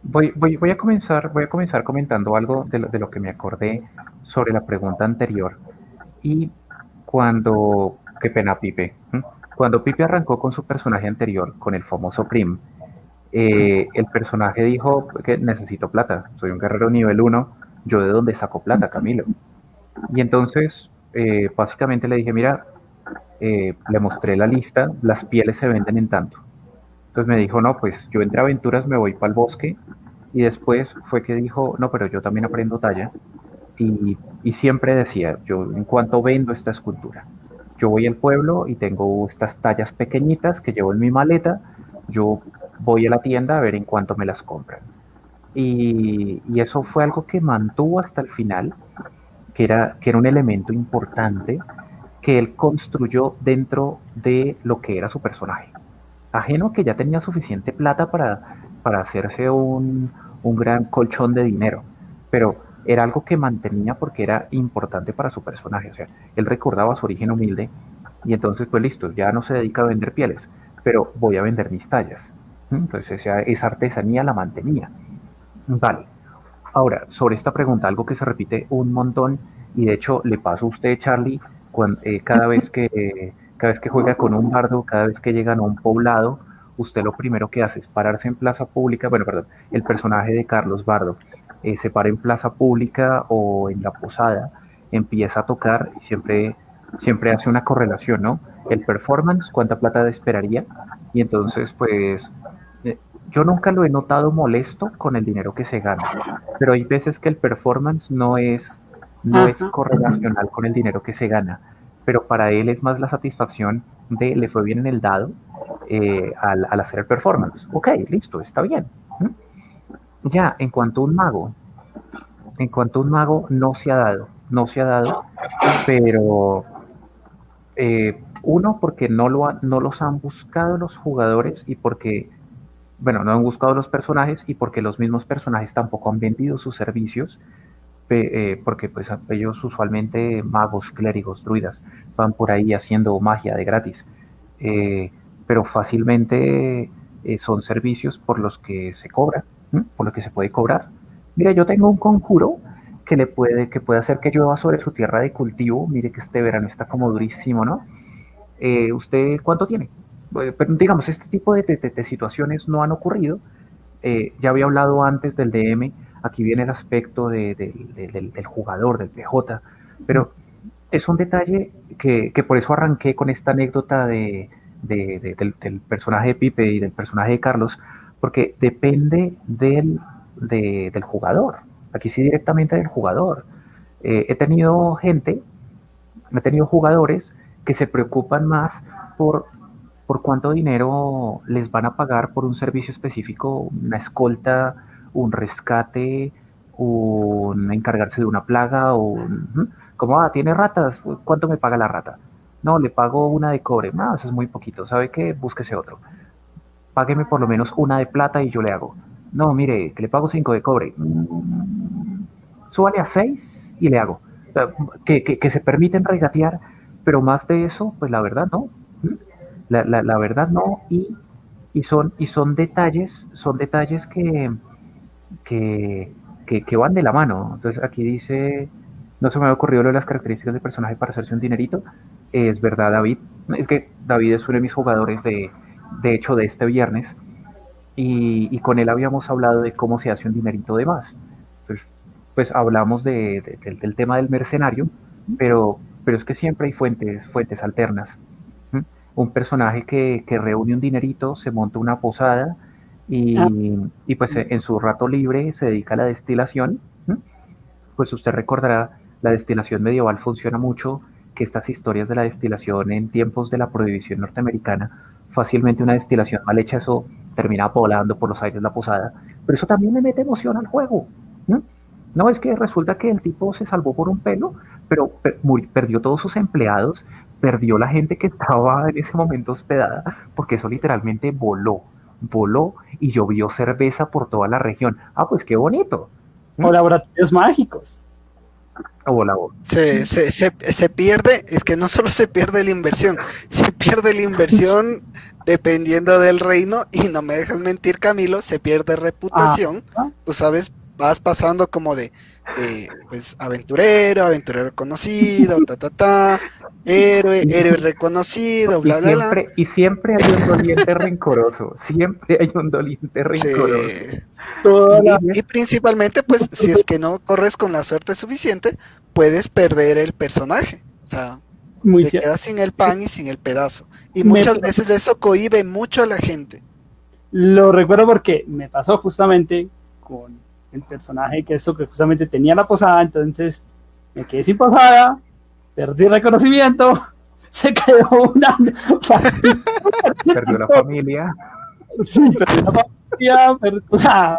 voy a comenzar comentando algo de lo que me acordé sobre la pregunta anterior. Y qué pena Pipe, cuando Pipe arrancó con su personaje anterior, con el famoso Prim, el personaje dijo que necesito plata, soy un guerrero nivel 1, yo de dónde saco plata, Camilo. Y entonces, básicamente le dije, mira, le mostré la lista, las pieles se venden en tanto. Entonces me dijo, no, pues yo entre aventuras me voy para el bosque. Y después fue que dijo, no, pero yo también aprendo talla. Y siempre decía, yo en cuanto vendo esta escultura, yo voy al pueblo y tengo estas tallas pequeñitas que llevo en mi maleta, yo voy a la tienda a ver en cuánto me las compran. Y eso fue algo que mantuvo hasta el final, que era un elemento importante que él construyó dentro de lo que era su personaje. Ajeno a que ya tenía suficiente plata para hacerse un gran colchón de dinero, pero era algo que mantenía porque era importante para su personaje. O sea, él recordaba su origen humilde y entonces, pues listo, ya no se dedica a vender pieles, pero voy a vender mis tallas. Entonces esa artesanía la mantenía. Vale. Ahora, sobre esta pregunta, algo que se repite un montón, y de hecho le pasa a usted, Charlie, cada vez que juega con un bardo, cada vez que llegan a un poblado, usted lo primero que hace es pararse en plaza pública, bueno, perdón, el personaje de Carlos Bardo se para en plaza pública o en la posada, empieza a tocar y siempre hace una correlación, ¿no? El performance, cuánta plata esperaría, y entonces, pues, eh, yo nunca lo he notado molesto con el dinero que se gana, pero hay veces que el performance no es Ajá. correlacional con el dinero que se gana, pero para él es más la satisfacción de le fue bien en el dado al hacer el performance. Ok, listo, está bien. Ya, en cuanto a un mago no se ha dado, pero uno, porque no los han buscado los jugadores y porque, bueno, no han buscado los personajes y porque los mismos personajes tampoco han vendido sus servicios, porque pues ellos usualmente, magos, clérigos, druidas, van por ahí haciendo magia de gratis. Eh, pero fácilmente son servicios por los que se cobra, por los que se puede cobrar. Mira, yo tengo un conjuro que puede hacer que llueva sobre su tierra de cultivo. Mire que este verano está como durísimo, ¿no? ¿Usted cuánto tiene? Pero, digamos, este tipo de situaciones no han ocurrido. Ya había hablado antes del DM, aquí viene el aspecto del jugador, del PJ, pero es un detalle que por eso arranqué con esta anécdota del personaje de Pipe y del personaje de Carlos, porque depende del jugador, aquí sí directamente del jugador. He tenido jugadores que se preocupan más por, por cuánto dinero les van a pagar por un servicio específico, una escolta, un rescate, un encargarse de una plaga, como, tiene ratas, ¿cuánto me paga la rata? No, le pago una de cobre, no, eso es muy poquito, ¿sabe qué? Búsquese otro. Págueme por lo menos una de plata y yo le hago. No, mire, que le pago 5 de cobre. Súbale a 6 y le hago. O sea, que se permiten regatear, pero más de eso, pues la verdad no. La verdad no. Y son detalles que, que van de la mano. Entonces aquí dice, no se me había ocurrido lo de las características del personaje para hacerse un dinerito. Es verdad, David. Es que David es uno de mis jugadores de hecho, de este viernes. Y con él habíamos hablado de cómo se hace un dinerito de más. Pues hablamos del tema del mercenario, pero es que siempre hay fuentes alternas. ¿Mm? Un personaje que reúne un dinerito, se monta una posada Ah, y pues en su rato libre se dedica a la destilación. ¿Mm? Pues usted recordará, la destilación medieval funciona mucho, que estas historias de la destilación en tiempos de la prohibición norteamericana, fácilmente una destilación mal hecha, eso termina volando por los aires la posada, pero eso también le mete emoción al juego. ¿No? No, es que resulta que el tipo se salvó por un pelo, pero perdió todos sus empleados, perdió la gente que estaba en ese momento hospedada, porque eso literalmente voló y llovió cerveza por toda la región. Ah, pues qué bonito. ¿Mm? o laboratorios mágicos. Voló. Se pierde, es que no solo se pierde la inversión, se pierde la inversión dependiendo del reino, y no me dejas mentir, Camilo, se pierde Ah, reputación. Tú sabes, vas pasando como de pues aventurero conocido, héroe reconocido, Y bla, bla, bla. siempre, y siempre hay un doliente rencoroso, siempre hay un doliente rencoroso. Se, toda la y principalmente, pues, si es que no corres con la suerte suficiente, puedes perder el personaje. O sea, muy te cierto. quedas sin el pan y sin el pedazo. Y Me, muchas veces eso cohíbe mucho a la gente. lo recuerdo porque me pasó justamente con el personaje que justamente tenía la posada, entonces me quedé sin posada, perdí reconocimiento, se quedó una, o sea, Perdió la familia. sí, perdí la familia, o sea,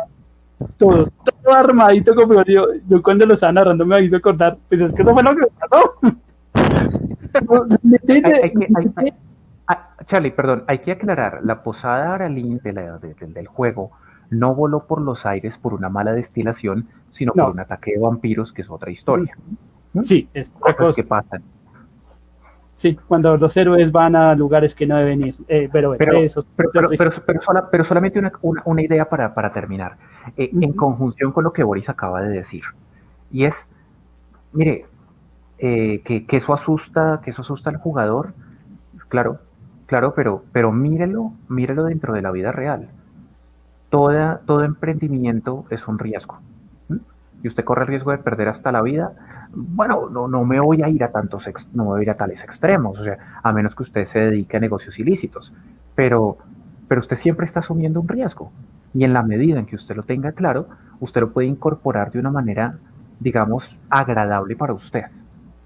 todo armadito como yo cuando lo estaba narrando me hizo acordar, pues es que eso fue lo que me pasó. Charlie, perdón, hay que aclarar, la posada Aralín del juego no voló por los aires por una mala destilación, sino por No, un ataque de vampiros, que es otra historia. ¿Mm? sí, es otra Cosas cosa. que pasan. Sí, cuando los héroes van a lugares que no deben ir. Pero bueno, Pero, eso. pero solamente una idea para terminar, en Ujú. conjunción con lo que Boris acaba de decir. Y es, mire, que eso asusta al jugador, claro, claro, pero mírelo dentro de la vida real. Todo emprendimiento es un riesgo. ¿Mm? Y usted corre el riesgo de perder hasta la vida. Bueno, no me voy a ir a no me voy a ir a tales extremos, o sea, a menos que usted se dedique a negocios ilícitos. Pero, pero usted siempre está asumiendo un riesgo. Y en la medida en que usted lo tenga claro, usted lo puede incorporar de una manera, digamos, agradable para usted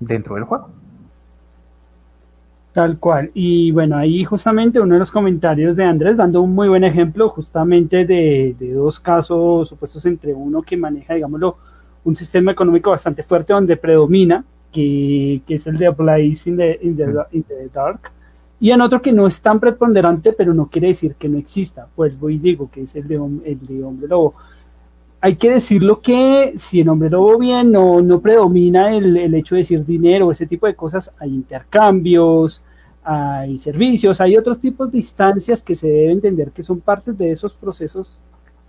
dentro del juego. Tal cual. Y bueno, ahí justamente uno de los comentarios de Andrés dando un muy buen ejemplo justamente de dos casos supuestos entre uno que maneja, digámoslo, un sistema económico bastante fuerte donde predomina, que es el de Blaze in the Dark, y en otro que no es tan preponderante, pero no quiere decir que no exista. Vuelvo y digo que es el de Hombre Lobo. Hay que decirlo que si en Hombre Lobo bien no predomina el hecho de decir dinero o ese tipo de cosas, hay intercambios, hay servicios, hay otros tipos de instancias que se debe entender que son partes de esos procesos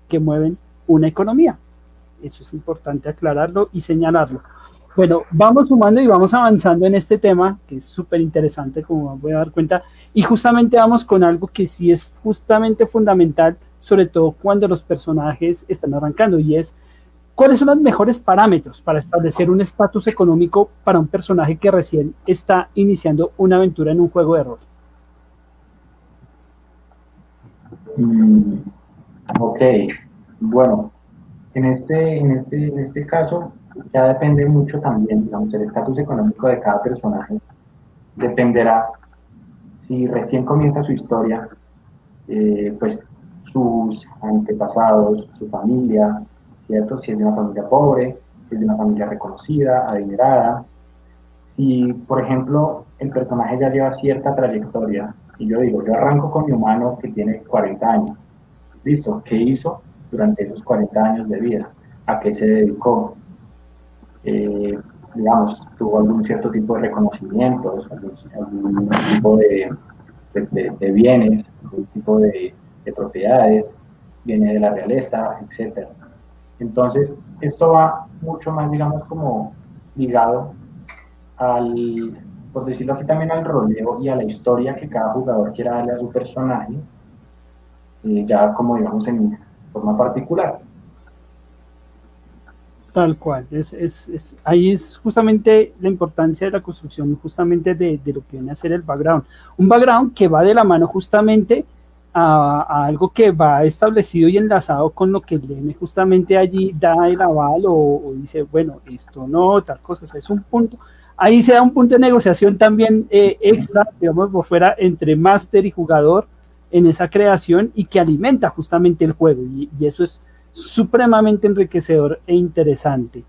que mueven una economía. Eso es importante aclararlo y señalarlo. Bueno, vamos sumando y vamos avanzando en este tema, que es súper interesante, como voy a dar cuenta, y justamente vamos con algo que sí es justamente fundamental, sobre todo cuando los personajes están arrancando, y es cuáles son los mejores parámetros para establecer un estatus económico para un personaje que recién está iniciando una aventura en un juego de rol. Mm, ok, bueno, en este caso ya depende mucho también, digamos, el estatus económico de cada personaje. Dependerá si recién comienza su historia, pues sus antepasados, su familia, ¿cierto? Si es de una familia pobre, si es de una familia reconocida, adinerada. Si, por ejemplo, el personaje ya lleva cierta trayectoria, y yo digo, yo arranco con mi humano que tiene 40 años, ¿listo? ¿Qué hizo durante esos 40 años de vida? ¿A qué se dedicó? Eh, digamos, tuvo algún cierto tipo de reconocimientos, algún tipo de bienes, algún tipo de propiedades, viene de la realeza, etcétera. Entonces, esto va mucho más, digamos, como ligado al, por decirlo así, también al roleo y a la historia que cada jugador quiera darle a su personaje, ya como digamos en forma particular. Tal cual, ahí es justamente la importancia de la construcción, justamente de lo que viene a ser el background. Un background que va de la mano justamente a algo que va establecido y enlazado con lo que el DM justamente allí da el aval o dice, bueno, esto no, tal cosa, o sea, es un punto. Ahí se da un punto de negociación también extra, digamos, por fuera, entre máster y jugador en esa creación y que alimenta justamente el juego. Y eso es supremamente enriquecedor e interesante.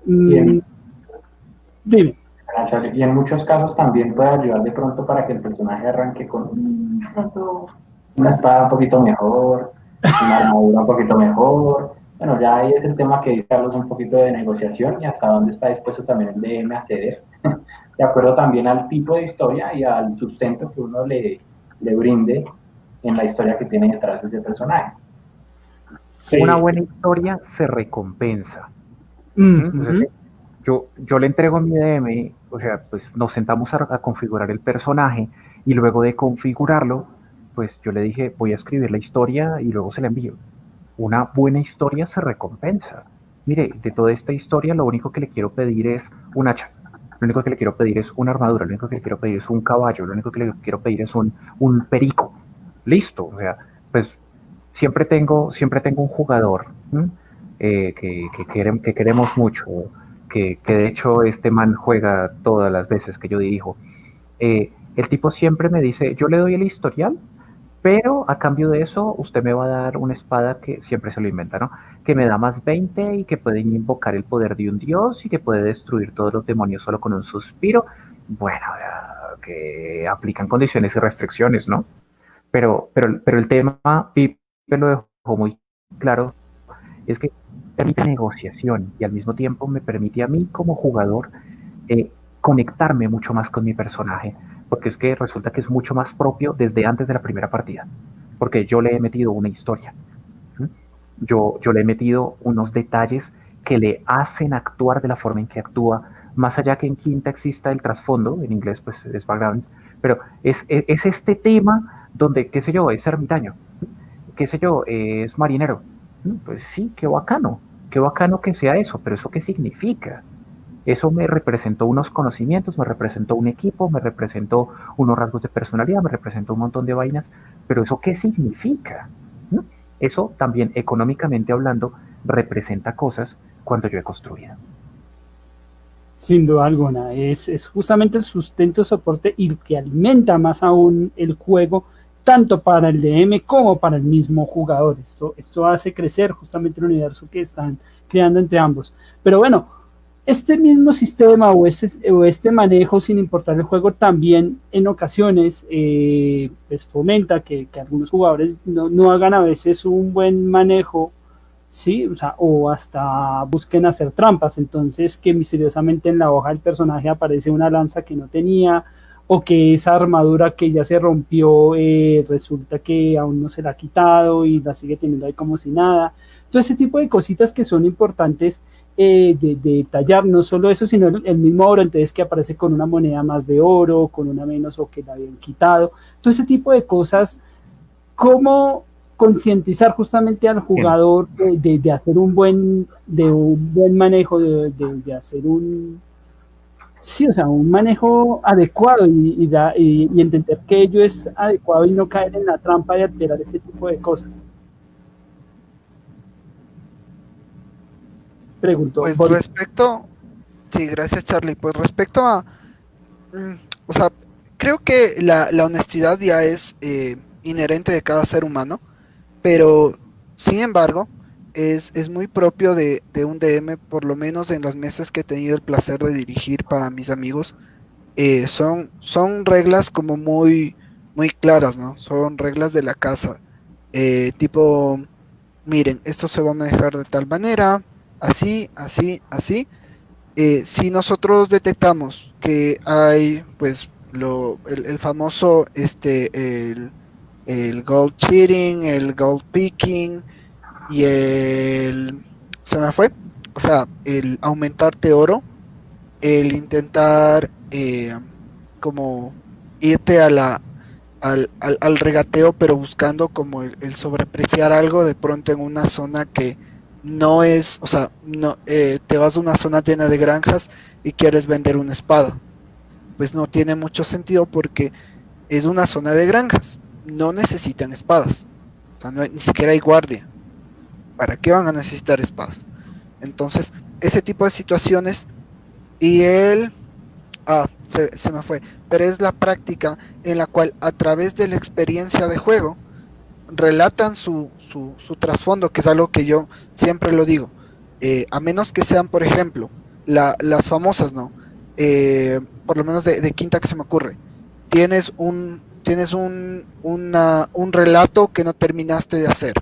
Y en, Dime. y en muchos casos también puede ayudar de pronto para que el personaje arranque con una espada un poquito mejor, una armadura un poquito mejor. Bueno, ya ahí es el tema que dice Carlos, un poquito de negociación y hasta dónde está dispuesto también el DM a ceder, de acuerdo también al tipo de historia y al sustento que uno le brinde en la historia que tiene detrás de ese personaje. Una Sí. buena historia se recompensa. Mm ¿Mm? O sea, -hmm. yo le entrego a mi DM, o sea, pues nos sentamos a configurar el personaje y luego de configurarlo, pues yo le dije, voy a escribir la historia y luego se la envío. Una buena historia se recompensa. Mire, de toda esta historia lo único que le quiero pedir es un hacha. Lo único que le quiero pedir es una armadura, lo único que le quiero pedir es un caballo, lo único que le quiero pedir es un perico. Listo, o sea, pues siempre tengo un jugador que queremos mucho, que de hecho este man juega todas las veces que yo dirijo. El tipo siempre me dice, yo le doy el historial, pero a cambio de eso usted me va a dar una espada que siempre se lo inventa, ¿no? Que me da más 20 y que puede invocar el poder de un dios y que puede destruir todos los demonios solo con un suspiro. Bueno, que aplican condiciones y restricciones, ¿no? Pero el tema, Pipe lo dejó muy claro, es que permite negociación y al mismo tiempo me permite a mí como jugador conectarme mucho más con mi personaje, porque es que resulta que es mucho más propio desde antes de la primera partida, porque yo le he metido una historia, ¿sí? Yo le he metido unos detalles que le hacen actuar de la forma en que actúa, más allá que en quinta exista el trasfondo, en inglés pues es background, pero es este tema donde, qué sé yo, es ermitaño, qué sé yo, es marinero. Pues sí, qué bacano que sea eso, pero ¿eso qué significa? Eso me representó unos conocimientos, me representó un equipo, me representó unos rasgos de personalidad, me representó un montón de vainas, pero ¿eso qué significa? ¿No? Eso también económicamente hablando representa cosas cuando yo he construido. Sin duda alguna, es justamente el sustento, soporte y que alimenta más aún el juego, tanto para el DM como para el mismo jugador. Esto hace crecer justamente el universo que están creando entre ambos. Pero bueno, este mismo sistema o este manejo, sin importar el juego, también en ocasiones pues fomenta que algunos jugadores no hagan a veces un buen manejo, sí, o sea, o hasta busquen hacer trampas, entonces que misteriosamente en la hoja del personaje aparece una lanza que no tenía, o que esa armadura que ya se rompió resulta que aún no se la ha quitado y la sigue teniendo ahí como si nada. Todo ese tipo de cositas que son importantes de detallar, no solo eso, sino el mismo oro, entonces que aparece con una moneda más de oro, con una menos o que la habían quitado. Todo ese tipo de cosas, cómo concientizar justamente al jugador de hacer de un buen manejo, de hacer un, sí, o sea, un manejo adecuado y entender que ello es adecuado y no caer en la trampa de alterar este tipo de cosas. Preguntó Pues Boris. respecto, sí, gracias Charlie, pues respecto a, o sea, creo que la honestidad ya es inherente de cada ser humano, pero sin embargo es muy propio de un DM, por lo menos en las mesas que he tenido el placer de dirigir para mis amigos. Son reglas como muy claras, ¿no? Son reglas de la casa, tipo, miren, esto se va a manejar de tal manera, así, así, así. Si nosotros detectamos que hay, pues, el famoso, el gold cheating, el gold picking y se me fue, o sea, el aumentarte oro, el intentar como irte a al regateo, pero buscando como el sobrepreciar algo de pronto en una zona que no es, o sea, no, te vas a una zona llena de granjas y quieres vender una espada. Pues no tiene mucho sentido porque es una zona de granjas, no necesitan espadas, o sea, ni siquiera hay guardia. ¿Para qué van a necesitar espadas? Entonces, ese tipo de situaciones y él se me fue, pero es la práctica en la cual a través de la experiencia de juego relatan su trasfondo, que es algo que yo siempre lo digo. A menos que sean, por ejemplo, las famosas, ¿no? Por lo menos de quinta que se me ocurre. Tienes un relato que no terminaste de hacer.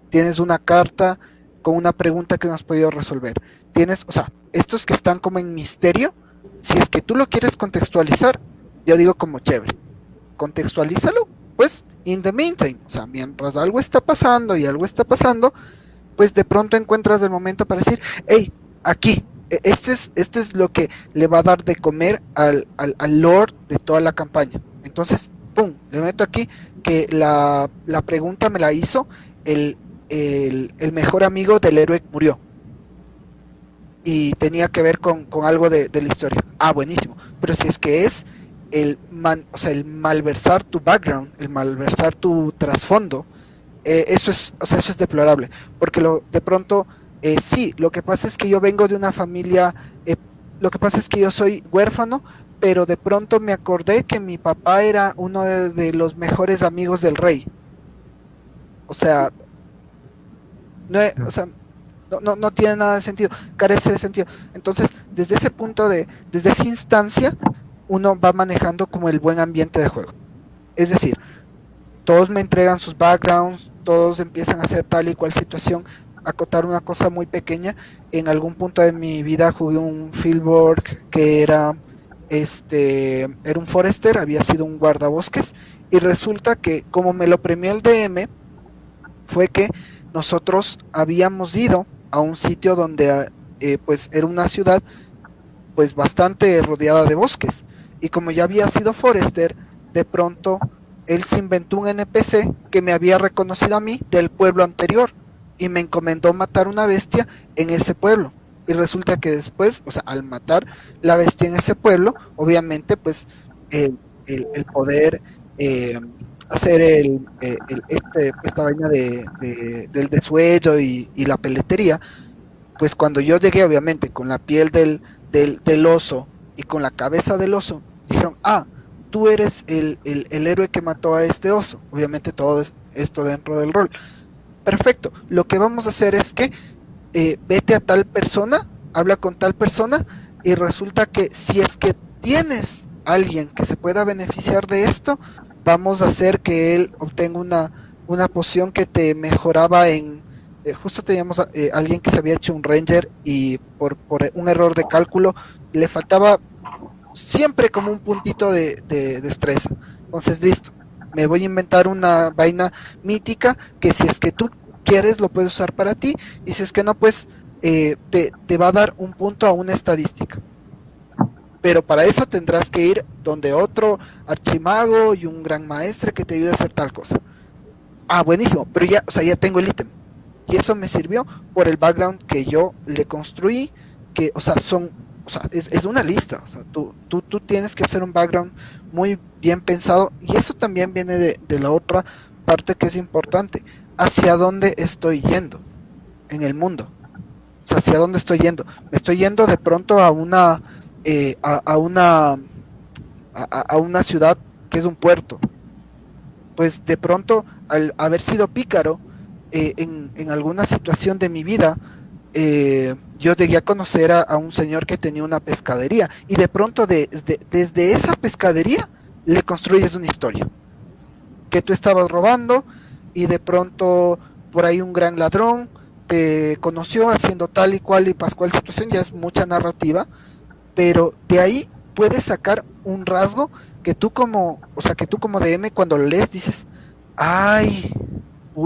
Tienes una carta con una pregunta que no has podido resolver. Tienes, o sea, estos que están como en misterio, si es que tú lo quieres contextualizar, yo digo como chévere, contextualízalo, pues in the meantime, o sea, mientras algo está pasando y algo está pasando, pues de pronto encuentras el momento para decir, hey, aquí, esto es lo que le va a dar de comer al lore de toda la campaña. Entonces, pum, le meto aquí que la pregunta me la hizo el, el mejor amigo del héroe que murió y tenía que ver con algo de la historia. Ah, buenísimo. Pero si es que es o sea, el malversar tu background, el malversar tu trasfondo, eso es, o sea, eso es deplorable. Porque de pronto, sí, lo que pasa es que yo vengo de una familia, lo que pasa es que yo soy huérfano, pero de pronto me acordé que mi papá era uno de los mejores amigos del rey. O sea, o sea, no tiene nada de sentido, carece de sentido. Entonces, desde ese punto desde esa instancia, uno va manejando como el buen ambiente de juego. Es decir, todos me entregan sus backgrounds, todos empiezan a hacer tal y cual situación. Acotar una cosa muy pequeña, en algún punto de mi vida jugué un Fieldwork que era era un forester, había sido un guardabosques, y resulta que como me lo premió el DM, fue que nosotros habíamos ido a un sitio donde pues era una ciudad pues bastante rodeada de bosques, y como ya había sido forester, de pronto él se inventó un NPC que me había reconocido a mí del pueblo anterior y me encomendó matar una bestia en ese pueblo. Y resulta que después, o sea, al matar la bestia en ese pueblo, obviamente, pues el poder hacer esta vaina del desuello y la peletería, pues cuando yo llegué, obviamente, con la piel del oso y con la cabeza del oso, dijeron, ah, tú eres el héroe que mató a este oso. Obviamente todo esto dentro del rol. Perfecto, lo que vamos a hacer es que vete a tal persona, habla con tal persona, y resulta que si es que tienes alguien que se pueda beneficiar de esto, vamos a hacer que él obtenga una poción que te mejoraba justo teníamos alguien que se había hecho un ranger y por un error de cálculo le faltaba siempre como un puntito de destreza. Entonces, listo, me voy a inventar una vaina mítica que si es que tú quieres lo puedes usar para ti, y si es que no, pues te va a dar un punto a una estadística. Pero para eso tendrás que ir donde otro archimago y un gran maestre que te ayude a hacer tal cosa. Ah, buenísimo, pero ya, o sea, ya tengo el ítem. Y eso me sirvió por el background que yo le construí, que, o sea, es una lista. O sea, tú tienes que hacer un background muy bien pensado, y eso también viene de la otra parte que es importante. ¿Hacia dónde estoy yendo en el mundo? O sea, ¿hacia dónde estoy yendo? Me estoy yendo de pronto a una ciudad que es un puerto. Pues de pronto, al haber sido pícaro en alguna situación de mi vida, yo llegué a conocer a un señor que tenía una pescadería, y de pronto desde esa pescadería le construyes una historia que tú estabas robando, y de pronto por ahí un gran ladrón te conoció haciendo tal y cual y pascual situación. Ya es mucha narrativa, pero de ahí puedes sacar un rasgo que tú como, o sea, que tú como DM cuando lo lees dices, ay,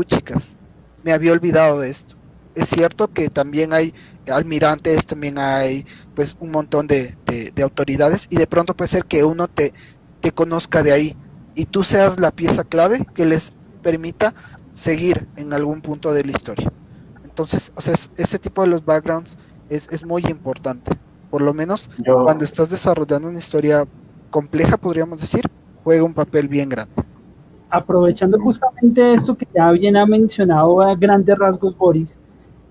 chicas, me había olvidado de esto. Es cierto que también hay almirantes, también hay pues un montón de autoridades, y de pronto puede ser que uno te conozca de ahí y tú seas la pieza clave que les permita seguir en algún punto de la historia. Entonces, o sea, ese tipo de los backgrounds es muy importante. Por lo menos Yo, cuando estás desarrollando una historia compleja, podríamos decir, juega un papel bien grande. Aprovechando justamente esto que ya bien ha mencionado a grandes rasgos Boris,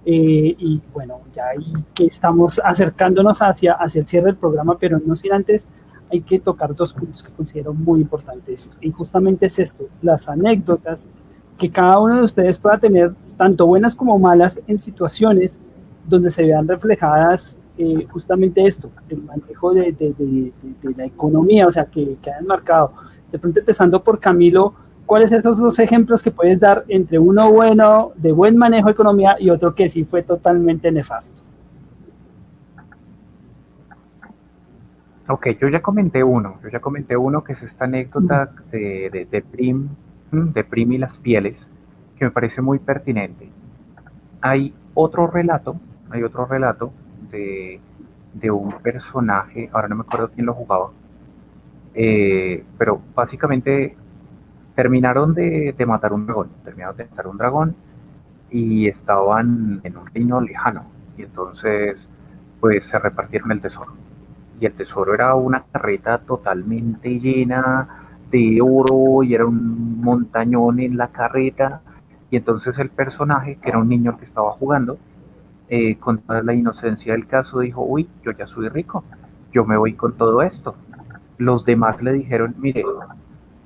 y bueno, ya ahí que estamos acercándonos hacia el cierre del programa, pero no sin antes, hay que tocar dos puntos que considero muy importantes, y justamente es esto, las anécdotas que cada uno de ustedes pueda tener, tanto buenas como malas, en situaciones donde se vean reflejadas justamente esto, el manejo de la economía, o sea, que hayan marcado. De pronto empezando por Camilo, ¿cuáles son esos dos ejemplos que puedes dar entre uno bueno, de buen manejo de economía, y otro que sí fue totalmente nefasto? Ok, yo ya comenté uno que es esta anécdota de Prim y las pieles, que me parece muy pertinente. Hay otro relato, hay otro relato de un personaje, ahora no me acuerdo quién lo jugaba, pero básicamente terminaron de matar un dragón y estaban en un reino lejano, y entonces pues se repartieron el tesoro. Y el tesoro era una carreta totalmente llena de oro y era un montañón en la carreta. Y entonces el personaje, que era un niño que estaba jugando, con toda la inocencia del caso, dijo, uy, yo ya soy rico, yo me voy con todo esto. Los demás le dijeron, mire,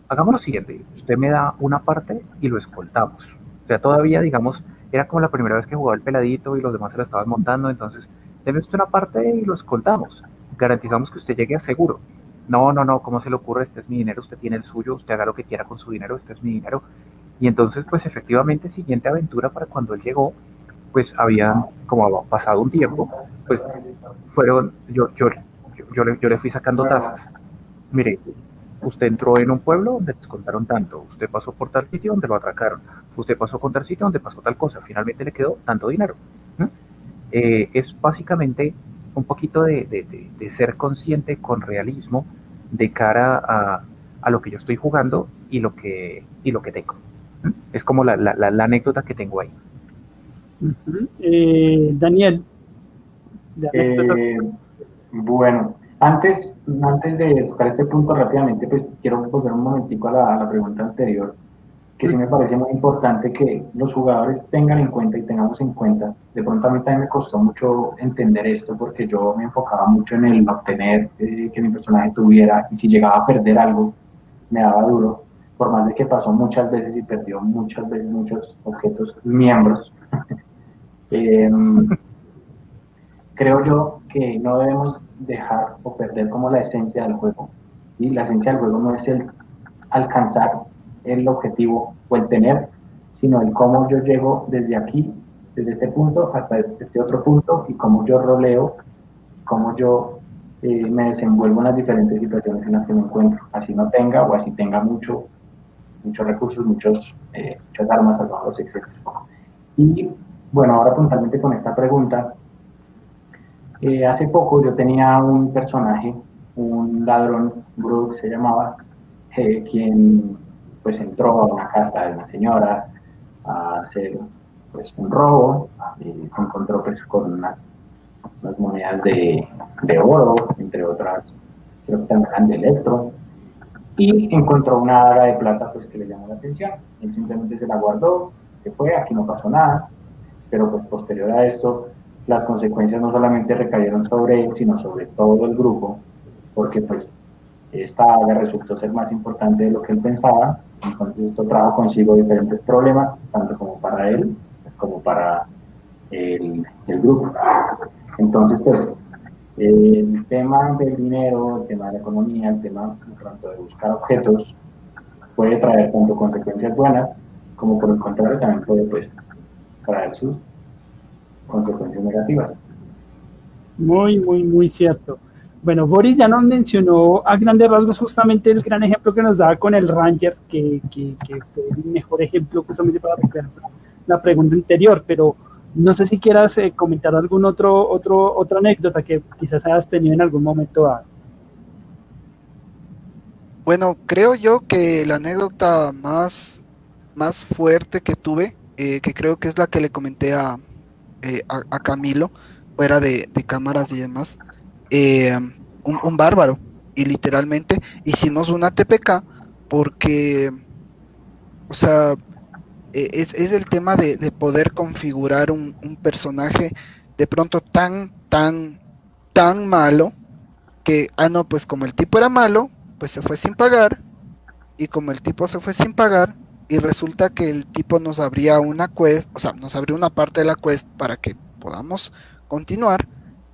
hagamos lo siguiente, usted me da una parte y lo escoltamos. O sea, todavía, digamos, era como la primera vez que jugaba el peladito y los demás se la estaban montando, entonces, deme usted una parte y lo escoltamos. Garantizamos que usted llegue a seguro. No, no, no, ¿cómo se le ocurre? Este es mi dinero, usted tiene el suyo, usted haga lo que quiera con su dinero, este es mi dinero. Y entonces, pues efectivamente, siguiente aventura para cuando él llegó, pues había, como había pasado un tiempo, pues fueron, yo le fui sacando tazas. Mire, usted entró en un pueblo donde les contaron tanto, usted pasó por tal sitio donde lo atracaron, usted pasó por tal sitio donde pasó tal cosa, finalmente le quedó tanto dinero. Es básicamente un poquito de ser consciente con realismo de cara a lo que yo estoy jugando y lo que tengo. Es como la anécdota que tengo ahí. Daniel, bueno, antes de tocar este punto rápidamente, pues quiero volver un momentico a la pregunta anterior, que sí me parece muy importante que los jugadores tengan en cuenta y tengamos en cuenta. De pronto a mí también me costó mucho entender esto porque yo me enfocaba mucho en el obtener que mi personaje tuviera, y si llegaba a perder algo me daba duro, por más de que pasó muchas veces y perdió muchas veces muchos objetos, miembros. Creo yo que no debemos dejar o perder como la esencia del juego. ¿Sí? La esencia del juego no es el alcanzar el objetivo o el tener, sino el cómo yo llego desde aquí, desde este punto hasta este otro punto, y cómo yo roleo, cómo yo me desenvuelvo en las diferentes situaciones en las que me encuentro, así no tenga o así tenga muchos recursos, muchas armas armados, etc. Y bueno, ahora puntualmente con esta pregunta, hace poco yo tenía un personaje, un ladrón, Brooke se llamaba, quien pues entró a una casa de una señora a hacer pues un robo, se encontró pues con unas monedas de oro, entre otras, creo que también eran de electro, y encontró una daga de plata pues que le llamó la atención. Él simplemente se la guardó, se fue, aquí no pasó nada, pero pues posterior a esto las consecuencias no solamente recayeron sobre él, sino sobre todo el grupo, porque pues esta daga resultó ser más importante de lo que él pensaba. Entonces esto trajo consigo diferentes problemas, tanto como para él como para el grupo. Entonces pues el tema del dinero, el tema de la economía, el tema de buscar objetos puede traer tanto consecuencias buenas como por el contrario también puede pues traer sus consecuencias negativas. muy cierto. Bueno, Boris ya nos mencionó a grandes rasgos justamente el gran ejemplo que nos daba con el Ranger, que fue el mejor ejemplo justamente para recrear la pregunta anterior, pero no sé si quieras comentar algún otra anécdota que quizás hayas tenido en algún momento dado. Bueno, creo yo que la anécdota más fuerte que tuve, que creo que es la que le comenté a Camilo, fuera de cámaras y demás, un bárbaro, y literalmente hicimos una TPK porque, o sea, es el tema de poder configurar un personaje de pronto tan malo que, no, pues como el tipo era malo, pues se fue sin pagar, y como el tipo se fue sin pagar, y resulta que el tipo nos abría una quest, o sea, nos abrió una parte de la quest para que podamos continuar,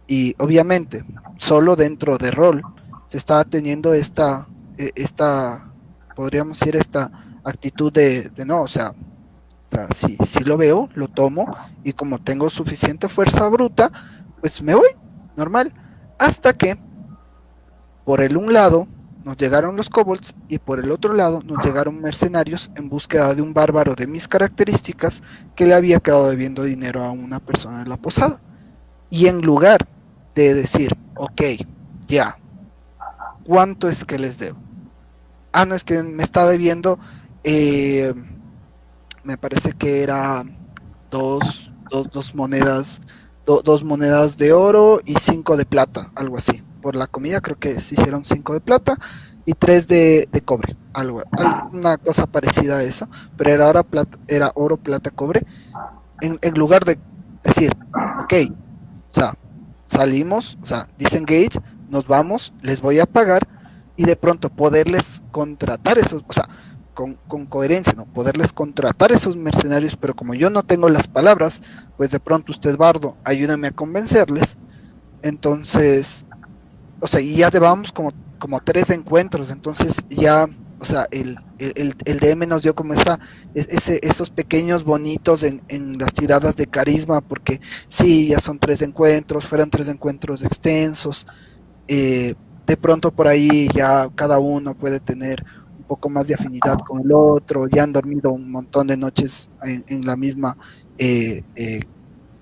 y obviamente solo dentro de rol se estaba teniendo esta podríamos decir, esta actitud de no, o sea, si lo veo, lo tomo, y como tengo suficiente fuerza bruta, pues me voy, normal, hasta que por el un lado nos llegaron los kobolds y por el otro lado nos llegaron mercenarios en búsqueda de un bárbaro de mis características que le había quedado debiendo dinero a una persona de la posada. Y en lugar de decir, ok, ya, ¿cuánto es que les debo? No, es que me está debiendo, me parece que era dos monedas, dos monedas de oro y 5 de plata, algo así. Por la comida creo que se hicieron 5 de plata y 3 de cobre, una cosa parecida a eso, pero era oro, plata, cobre. En lugar de decir, ok, o sea, salimos, o sea, disengage, nos vamos, les voy a pagar, y de pronto poderles contratar esos, o sea, con coherencia, ¿no? Poderles contratar esos mercenarios, pero como yo no tengo las palabras, pues de pronto usted, Bardo, ayúdame a convencerles. Entonces, o sea, y ya llevamos como 3 encuentros, entonces ya, o sea, el DM nos dio como esos pequeños bonitos en las tiradas de carisma, porque sí, ya son 3 encuentros, fueron 3 encuentros extensos, De pronto por ahí ya cada uno puede tener un poco más de afinidad con el otro, ya han dormido un montón de noches en la misma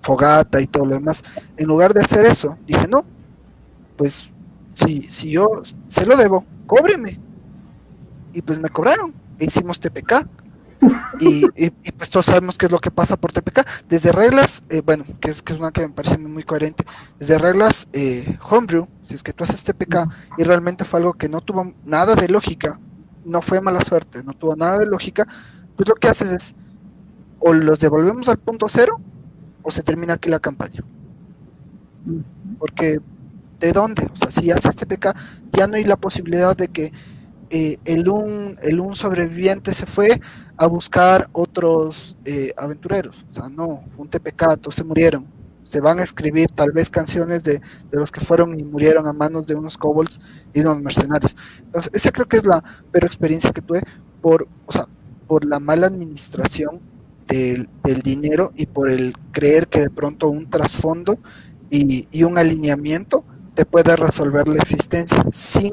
fogata y todo lo demás. En lugar de hacer eso, dije, no, pues si yo se lo debo, cóbreme. Y pues me cobraron, e hicimos TPK. Y pues todos sabemos qué es lo que pasa por TPK. Desde reglas, bueno, que es una que me parece muy coherente, desde reglas homebrew, si es que tú haces TPK y realmente fue algo que no tuvo nada de lógica, no fue mala suerte, no tuvo nada de lógica, pues lo que haces es, o los devolvemos al punto cero, o se termina aquí la campaña. Porque, ¿de dónde? O sea, si haces TPK, ya no hay la posibilidad de que el un sobreviviente se fue a buscar otros aventureros. O sea, no, fue un TPK, todos se murieron. Se van a escribir tal vez canciones de los que fueron y murieron a manos de unos kobolds y unos mercenarios. Entonces, esa creo que es la peor experiencia que tuve o sea, por la mala administración del dinero y por el creer que de pronto un trasfondo y un alineamiento te puede resolver la existencia sin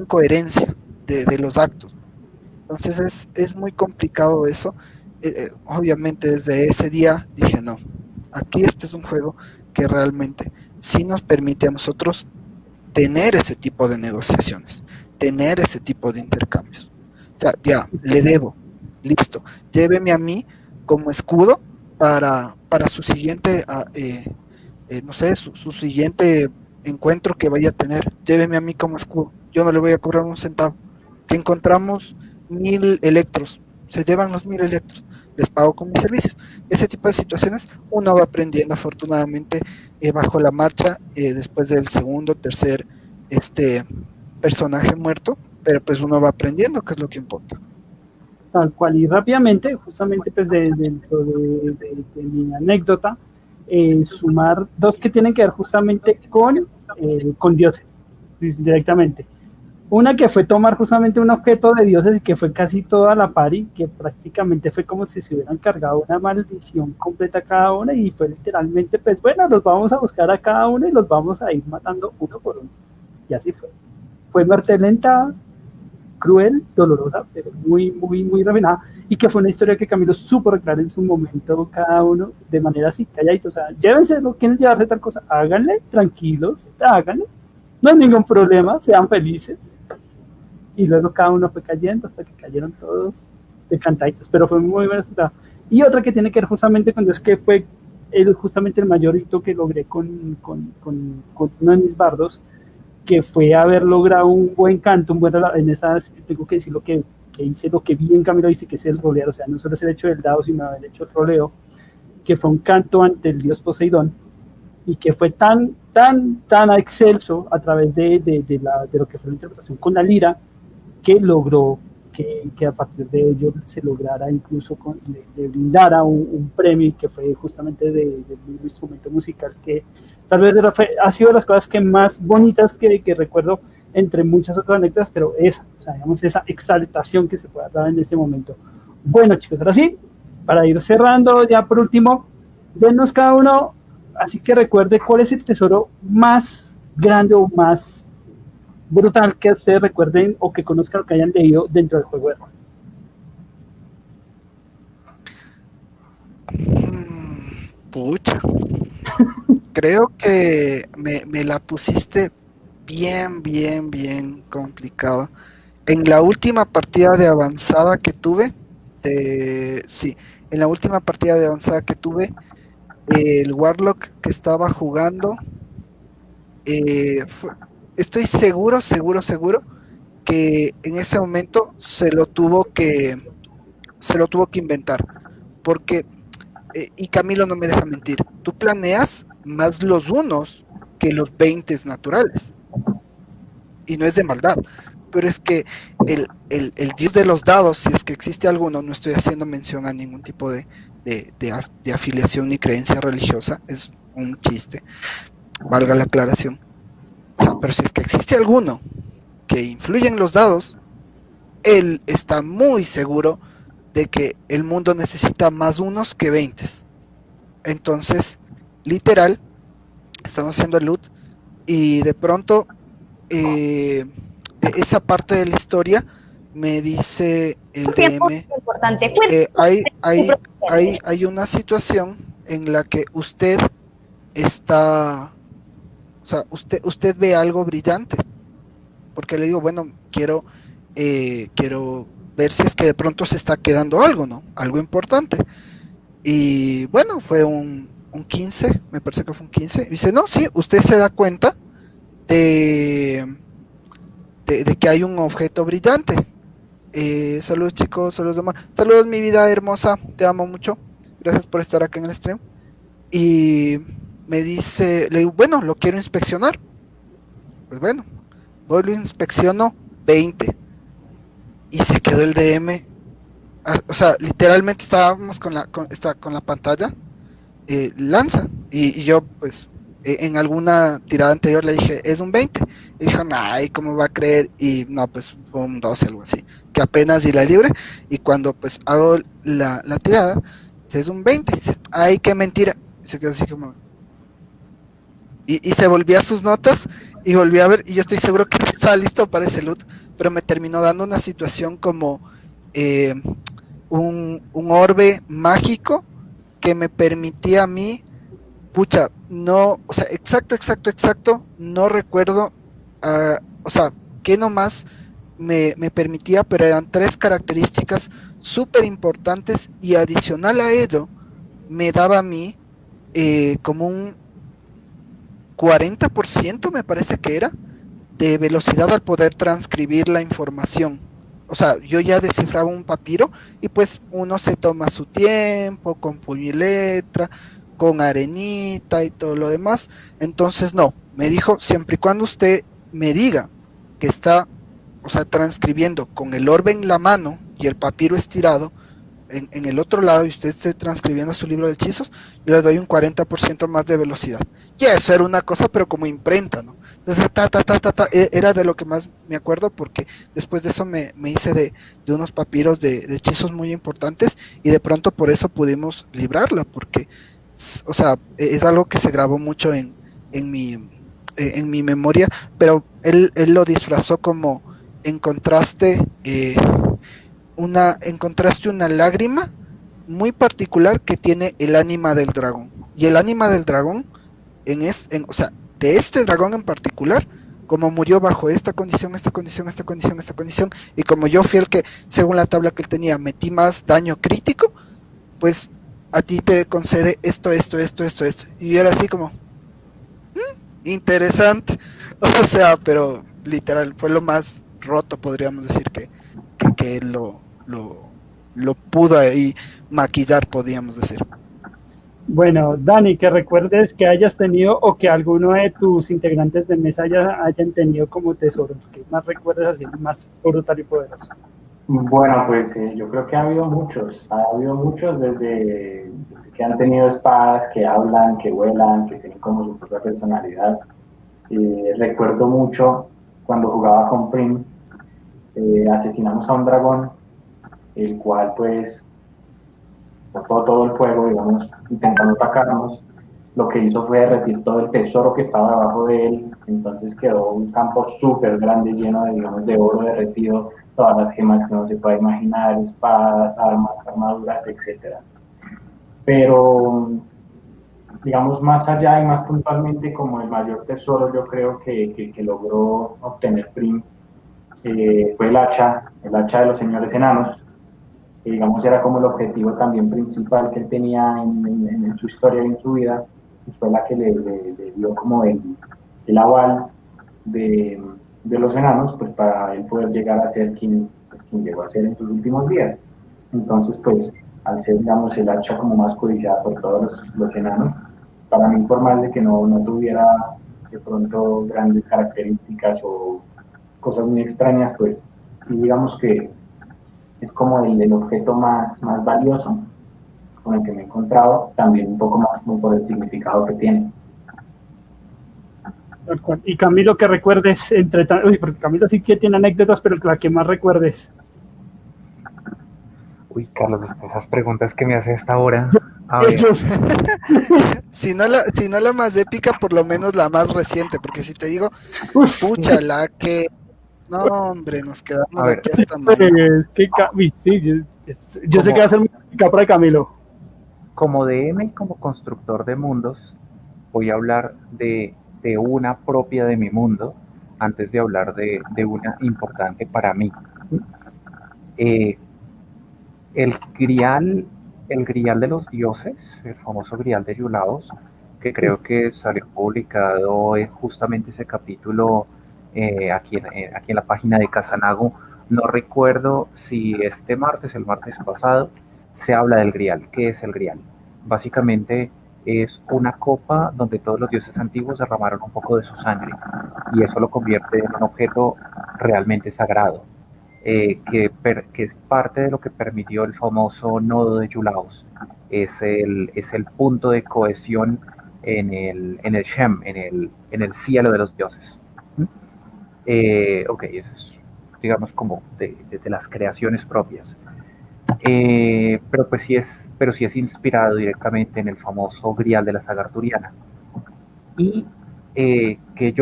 coherencia de los actos. Entonces es muy complicado eso. Obviamente desde ese día dije, no, aquí este es un juego que realmente sí nos permite a nosotros tener ese tipo de negociaciones, tener ese tipo de intercambios. O sea, ya, le debo, listo, lléveme a mí como escudo para su siguiente, no sé, su siguiente encuentro que vaya a tener, lléveme a mí como escudo, yo no le voy a cobrar un centavo. Que encontramos 1000 electros, se llevan los 1000 electros, les pago con mis servicios. Ese tipo de situaciones uno va aprendiendo afortunadamente bajo la marcha, después del segundo, tercer personaje muerto, pero pues uno va aprendiendo, que es lo que importa. Tal cual, y rápidamente, justamente pues dentro de mi anécdota, sumar dos que tienen que ver justamente con dioses, directamente. Una que fue tomar justamente un objeto de dioses y que fue casi toda la party, que prácticamente fue como si se hubieran cargado una maldición completa a cada una y fue literalmente, pues bueno, los vamos a buscar a cada uno y los vamos a ir matando uno por uno. Y así fue. Fue muerte lenta, cruel, dolorosa, pero muy, muy, muy refinada, y que fue una historia que Camilo supo recrear en su momento cada uno de manera así, calladito, o sea, llévenselo, quieren llevarse tal cosa, háganle, tranquilos, háganle, no hay ningún problema, sean felices, y luego cada uno fue cayendo hasta que cayeron todos de cantaditos, pero fue muy buena estructura. Y otra que tiene que ver justamente con Dios, que fue justamente el mayor hito que logré con uno de mis bardos, que fue haber logrado un buen canto, en esas, tengo que decir que hice lo que bien Camilo dice, que es el rolear, o sea, no solo es el hecho del dado, sino el hecho del roleo, que fue un canto ante el dios Poseidón, y que fue tan excelso a través de lo que fue la interpretación con la lira, que logró que a partir de ello se lograra incluso le brindara un premio, que fue justamente del mismo instrumento musical, que tal vez ha sido de las cosas que más bonitas que recuerdo entre muchas otras anécdotas, pero esa exaltación que se puede dar en ese momento. Bueno, chicos, ahora sí, para ir cerrando, ya por último, denos cada uno, así que recuerde cuál es el tesoro más grande o más brutal que ustedes recuerden o que conozcan o que hayan leído dentro del juego de rol. Pucha. Creo que me la pusiste bien complicada. En la última partida de avanzada que tuve, en la última partida de avanzada que tuve, el Warlock que estaba jugando, estoy seguro que en ese momento se lo tuvo que inventar, porque y Camilo no me deja mentir, tú planeas más los unos que los 20 naturales, y no es de maldad, pero es que el dios de los dados, si es que existe alguno, no estoy haciendo mención a ningún tipo de afiliación ni creencia religiosa, es un chiste, valga la aclaración. O sea, pero si es que existe alguno que influye en los dados, él está muy seguro de que el mundo necesita más unos que 20. Entonces, literal, estamos haciendo el loot y de pronto esa parte de la historia me dice el DM, hay una situación en la que usted está, o sea, usted ve algo brillante, porque le digo, bueno, quiero ver si es que de pronto se está quedando algo, ¿no? Algo importante. Y bueno, fue un 15, me parece que fue un 15. Y dice, no, sí, usted se da cuenta de que hay un objeto brillante. Saludos chicos, saludos Omar. Saludos mi vida hermosa, te amo mucho. Gracias por estar acá en el stream. Y me dice, le digo, bueno, lo quiero inspeccionar. Pues bueno, voy, lo inspecciono 20. Y se quedó el DM. O sea, literalmente estábamos con la pantalla. Lanza. Y yo, pues, en alguna tirada anterior le dije, es un 20. Y dijo, ay, ¿cómo va a creer? Y no, pues fue un 12, algo así. Que apenas di la libre. Y cuando pues hago la tirada, es un 20. Dice, ay, qué mentira. Y se quedó así como. Y se volvió a sus notas y volví a ver. Y yo estoy seguro que estaba listo para ese loot. Pero me terminó dando una situación como un orbe mágico que me permitía a mí, pucha, no, o sea, exacto, no recuerdo, o sea, que nomás me permitía, pero eran 3 características súper importantes y adicional a ello, me daba a mí como un 40% me parece que era, de velocidad al poder transcribir la información. O sea, yo ya descifraba un papiro y pues uno se toma su tiempo con puño y letra, con arenita y todo lo demás. Entonces no, me dijo, siempre y cuando usted me diga que está, o sea, transcribiendo con el orbe en la mano y el papiro estirado en el otro lado y usted esté transcribiendo su libro de hechizos, yo le doy un 40% más de velocidad. Y eso era una cosa, pero como imprenta, ¿no? Entonces, era de lo que más me acuerdo, porque después de eso me hice de unos papiros de hechizos muy importantes, y de pronto por eso pudimos librarla, porque, o sea, es algo que se grabó mucho en mi memoria, pero él lo disfrazó como encontraste una lágrima muy particular que tiene el ánima del dragón. Y el ánima del dragón, o sea, de este dragón en particular, como murió bajo esta condición, y como yo fui el que, según la tabla que él tenía, metí más daño crítico, pues a ti te concede esto. Y yo era así como, interesante. O sea, pero literal, fue lo más roto, podríamos decir, que lo pudo ahí maquillar, podríamos decir. Bueno, Dani, que recuerdes que hayas tenido o que alguno de tus integrantes de mesa hayan tenido como tesoros, que más recuerdes así, más brutal y poderoso. Bueno, pues yo creo que ha habido muchos desde que han tenido espadas que hablan, que vuelan, que tienen como su propia personalidad. Recuerdo mucho cuando jugaba con Prim, asesinamos a un dragón, el cual pues botó todo el fuego, digamos, intentando atacarnos. Lo que hizo fue derretir todo el tesoro que estaba debajo de él, entonces quedó un campo súper grande lleno de, digamos, de oro derretido, todas las gemas que uno se pueda imaginar, espadas, armas, armaduras, etc. Pero, digamos, más allá y más puntualmente, como el mayor tesoro yo creo que logró obtener Prim, fue el hacha de los señores enanos, que digamos era como el objetivo también principal que él tenía en su historia y en su vida, y fue la que le dio como el aval de los enanos, pues para él poder llegar a ser quien llegó a ser en sus últimos días. Entonces, pues, al ser, digamos, el hacha como más codiciada por todos los enanos, para mí, por más de que no tuviera de pronto grandes características o cosas muy extrañas, pues, y digamos que es como el objeto más valioso con el que me he encontrado, también un poco más como por el significado que tiene. Y Camilo, que recuerdes porque Camilo sí que tiene anécdotas, pero la que más recuerdes. Uy, Carlos, esas preguntas que me hace a esta hora, A ver, Ellos, Si no la más épica, por lo menos la más reciente, porque si te digo, uf, pucha, la que... No, hombre, nos a quedamos ver, aquí hasta pues, mañana. uy, sí, yo sé que va como, a ser muy complicado para Camilo. como DM y como constructor de mundos, voy a hablar de una propia de mi mundo antes de hablar de una importante para mí. Eh, el grial, el grial de los dioses, el famoso grial de Yulaos, que Uf, creo que salió publicado en justamente ese capítulo aquí en la página de Casanago. No recuerdo si este martes, el martes pasado, se habla del grial. ¿Qué es el grial? Básicamente es una copa donde todos los dioses antiguos derramaron un poco de su sangre y eso lo convierte en un objeto realmente sagrado, que es parte de lo que permitió el famoso nodo de Yulaos. Es el punto de cohesión en el Shem, en el cielo de los dioses. Ok, eso es, digamos, como de las creaciones propias. Pero sí es inspirado directamente en el famoso grial de la saga arturiana. Y del que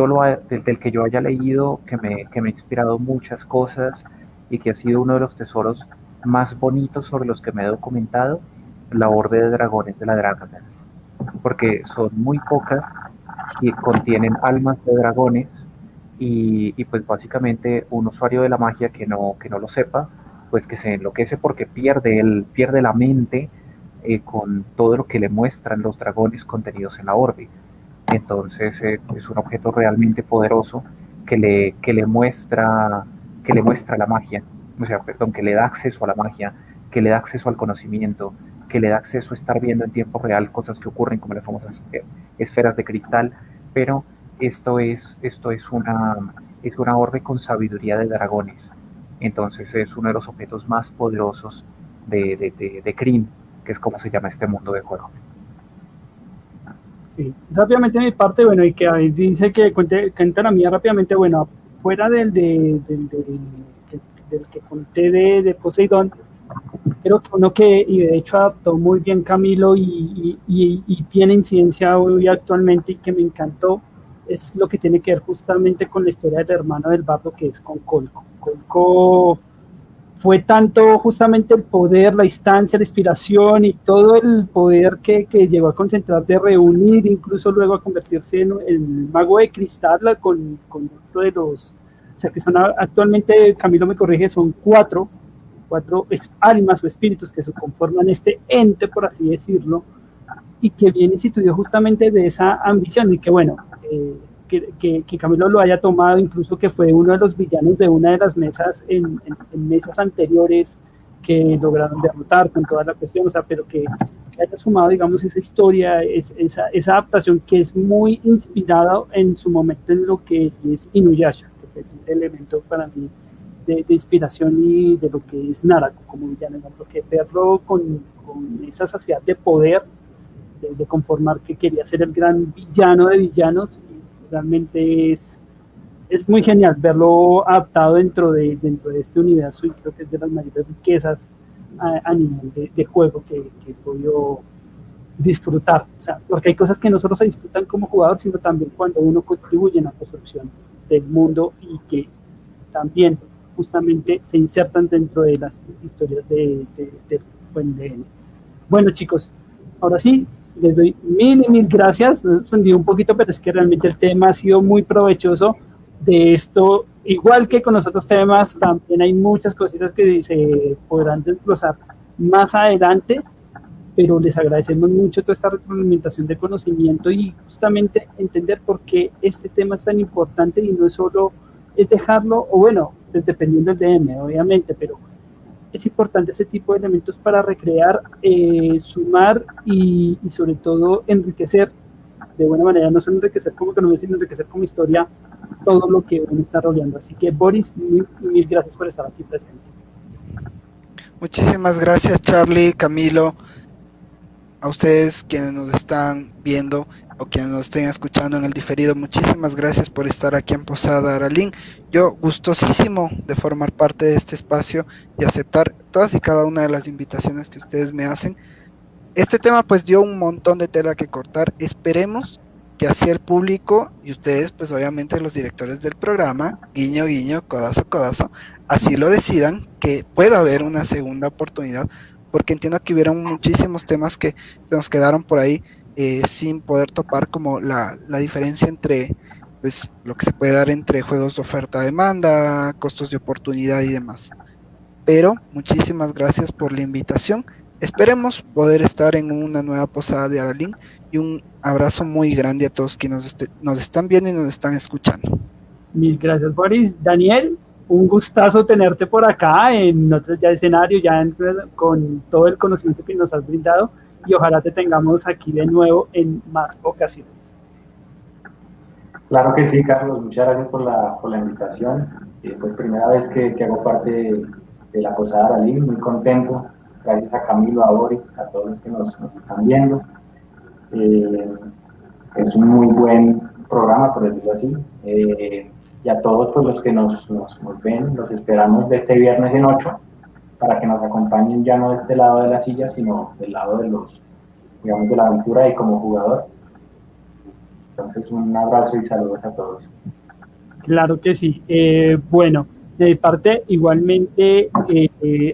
yo haya leído, que me ha inspirado muchas cosas y que ha sido uno de los tesoros más bonitos sobre los que me he documentado, la Orde de Dragones de la Dragonlance, porque son muy pocas y contienen almas de dragones y pues básicamente un usuario de la magia que no lo sepa, pues que se enloquece porque pierde la mente con todo lo que le muestran los dragones contenidos en la Orde. Entonces es un objeto realmente poderoso que le muestra la magia, o sea, perdón, que le da acceso a la magia, que le da acceso al conocimiento, que le da acceso a estar viendo en tiempo real cosas que ocurren como las famosas esferas de cristal, pero esto es una orbe con sabiduría de dragones. Entonces es uno de los objetos más poderosos de Kryn, que es como se llama este mundo de juego. sí. Rápidamente mi parte, bueno, y que ahí dice que cuenta la mía rápidamente, bueno, fuera del que conté de Poseidón, creo que uno que, y de hecho adaptó muy bien Camilo y tiene incidencia hoy actualmente y que me encantó, es lo que tiene que ver justamente con la historia del hermano del bardo que es con Colco. Colco fue tanto justamente el poder, la instancia, la inspiración y todo el poder que llegó a concentrar, de reunir, incluso luego a convertirse en el mago de cristal con otro de los, o sea que son actualmente, Camilo me corrige, son cuatro almas o espíritus que se conforman este ente, por así decirlo, y que viene instituido justamente de esa ambición y que bueno, que Camilo lo haya tomado, incluso que fue uno de los villanos de una de las mesas en mesas anteriores que lograron derrotar con toda la cuestión, o sea, pero que haya sumado, digamos, esa historia, esa adaptación que es muy inspirada en su momento en lo que es Inuyasha, que es el elemento para mí de inspiración y de lo que es Narako como villano, porque verlo con esa saciedad de poder, de conformar que quería ser el gran villano de villanos, realmente es muy genial verlo adaptado dentro de este universo y creo que es de las mayores riquezas a nivel de juego que he podido disfrutar, o sea, porque hay cosas que no solo se disfrutan como jugador, sino también cuando uno contribuye en la construcción del mundo y que también justamente se insertan dentro de las historias de buen DN. Bueno, chicos, ahora sí, les doy mil y mil gracias. Nos he extendido un poquito, pero es que realmente el tema ha sido muy provechoso. De esto, igual que con los otros temas, también hay muchas cositas que se podrán desglosar más adelante, pero les agradecemos mucho toda esta retroalimentación de conocimiento y justamente entender por qué este tema es tan importante y no es solo es dejarlo, o bueno, pues dependiendo del DM, obviamente, pero es importante ese tipo de elementos para recrear, sumar y sobre todo enriquecer de buena manera, no solo enriquecer como economía, sino enriquecer como historia todo lo que uno está rodeando. Así que Boris, mil gracias por estar aquí presente. Muchísimas gracias, Charlie, Camilo, a ustedes quienes nos están viendo o quienes nos estén escuchando en el diferido. Muchísimas gracias por estar aquí en Posada Aralín. Yo gustosísimo de formar parte de este espacio y aceptar todas y cada una de las invitaciones que ustedes me hacen. Este tema pues dio un montón de tela que cortar. Esperemos que así el público y ustedes, pues obviamente los directores del programa, guiño, guiño, codazo, codazo, así lo decidan, que pueda haber una segunda oportunidad, porque entiendo que hubieron muchísimos temas que se nos quedaron por ahí sin poder topar, como la diferencia entre pues lo que se puede dar entre juegos de oferta-demanda, costos de oportunidad y demás. Pero muchísimas gracias por la invitación. Esperemos poder estar en una nueva posada de Aralín, y un abrazo muy grande a todos quienes nos están viendo y nos están escuchando. Mil gracias, Boris. Daniel, un gustazo tenerte por acá en otro ya escenario, con todo el conocimiento que nos has brindado, y ojalá te tengamos aquí de nuevo en más ocasiones. Claro que sí, Carlos, muchas gracias por la invitación. Pues primera vez que hago parte de la Posada Aralín, muy contento. Gracias a Camilo, a Boris, a todos los que nos están viendo. Es un muy buen programa, por decirlo así. Y a todos pues, los que nos ven, los esperamos de este viernes en 8 para que nos acompañen ya no de este lado de la silla, sino del lado de de la aventura y como jugador. Entonces, un abrazo y saludos a todos. Claro que sí. Bueno, de mi parte, igualmente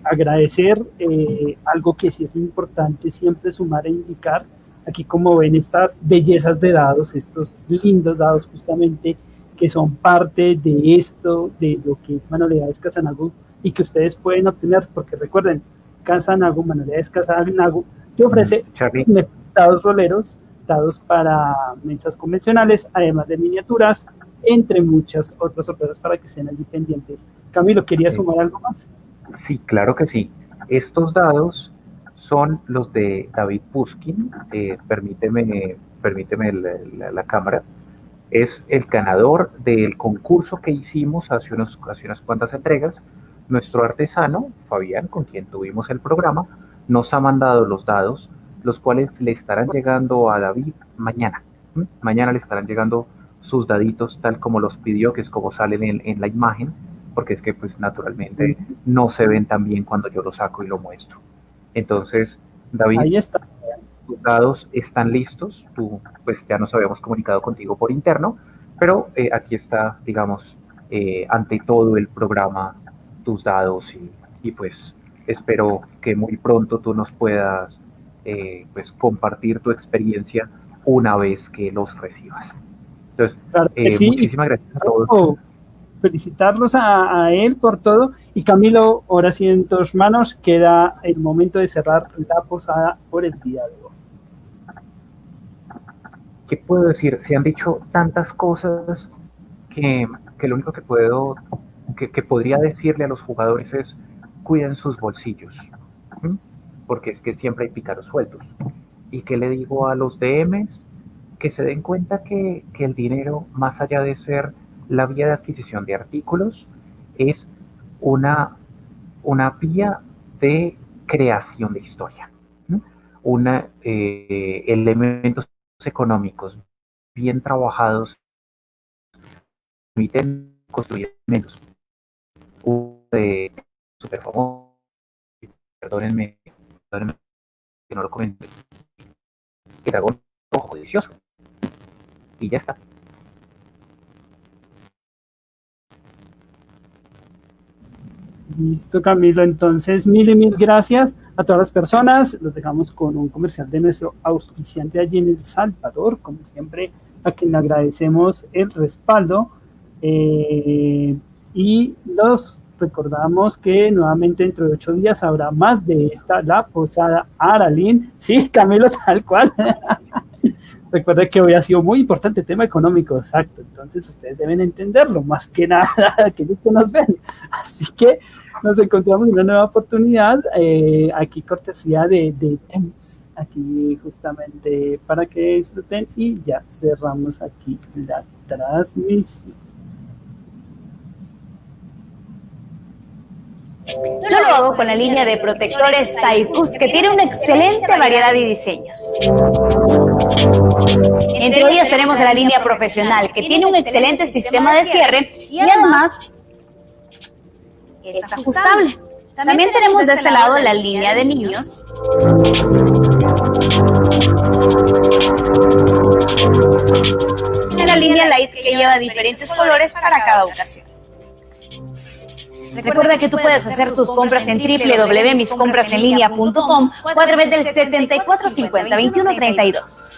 agradecer algo que sí es muy importante siempre sumar e indicar. Aquí, como ven, estas bellezas de dados, estos lindos dados justamente que son parte de esto, de lo que es Manualidades Casanago, y que ustedes pueden obtener, porque recuerden, Casanago, Manualidades Casanago, te ofrece dados roleros, dados para mesas convencionales, además de miniaturas, entre muchas otras sorpresas para que estén allí pendientes. Camilo, ¿querías sumar algo más? Sí, claro que sí. Estos dados son los de David Puskin. Permíteme la cámara. Es el ganador del concurso que hicimos hace unas cuantas entregas. Nuestro artesano, Fabián, con quien tuvimos el programa, nos ha mandado los dados, los cuales le estarán llegando a David mañana. Mañana le estarán llegando sus daditos tal como los pidió, que es como salen en la imagen, porque es que pues naturalmente no se ven tan bien cuando yo los saco y lo muestro. Entonces, David, ahí está. Tus dados están listos, tú pues ya nos habíamos comunicado contigo por interno, pero aquí está, digamos, ante todo el programa, tus dados y pues espero que muy pronto tú nos puedas pues compartir tu experiencia una vez que los recibas. Entonces, claro sí, muchísimas gracias a todos. Felicitarlos a él por todo. Y Camilo, ahora sí en tus manos queda el momento de cerrar la posada por el día de hoy. ¿Qué puedo decir? Se han dicho tantas cosas que lo único que podría decirle a los jugadores es: cuiden sus bolsillos, porque es que siempre hay pícaros sueltos. ¿Y qué le digo a los DMs? Que se den cuenta que el dinero, más allá de ser la vía de adquisición de artículos, es una vía de creación de historia. Elementos económicos bien trabajados permiten construir elementos. Súper famoso, perdónenme que no lo comenté, el dragón rojo judicioso. Y ya está. Listo, Camilo. Entonces, mil gracias a todas las personas. Los dejamos con un comercial de nuestro auspiciante allí en El Salvador, como siempre, a quien le agradecemos el respaldo. Y los recordamos que nuevamente dentro de 8 días habrá más de la Posada Aralín. Sí, Camilo, tal cual. Recuerden que hoy ha sido muy importante el tema económico, exacto. Entonces ustedes deben entenderlo, más que nada, que nos ven. Así que nos encontramos en una nueva oportunidad, aquí cortesía de Temus, aquí justamente para que disfruten, y ya cerramos aquí la transmisión. Yo lo hago con la línea de protectores Taicus, que tiene una excelente variedad de diseños. Entre ellas tenemos la línea profesional, que tiene un excelente sistema de cierre y además es ajustable. También tenemos de este lado la línea de niños. La línea light que lleva diferentes colores para cada ocasión. Recuerda que tú puedes hacer tus compras en www.miscomprasenlinea.com o a través del 74 50 21 32.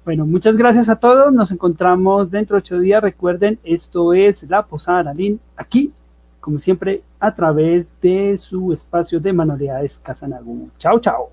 Bueno, muchas gracias a todos. Nos encontramos dentro de 8 días. Recuerden, esto es La Posada Aralín, aquí, como siempre, a través de su espacio de Manualidades Casanagú. Chao, chao.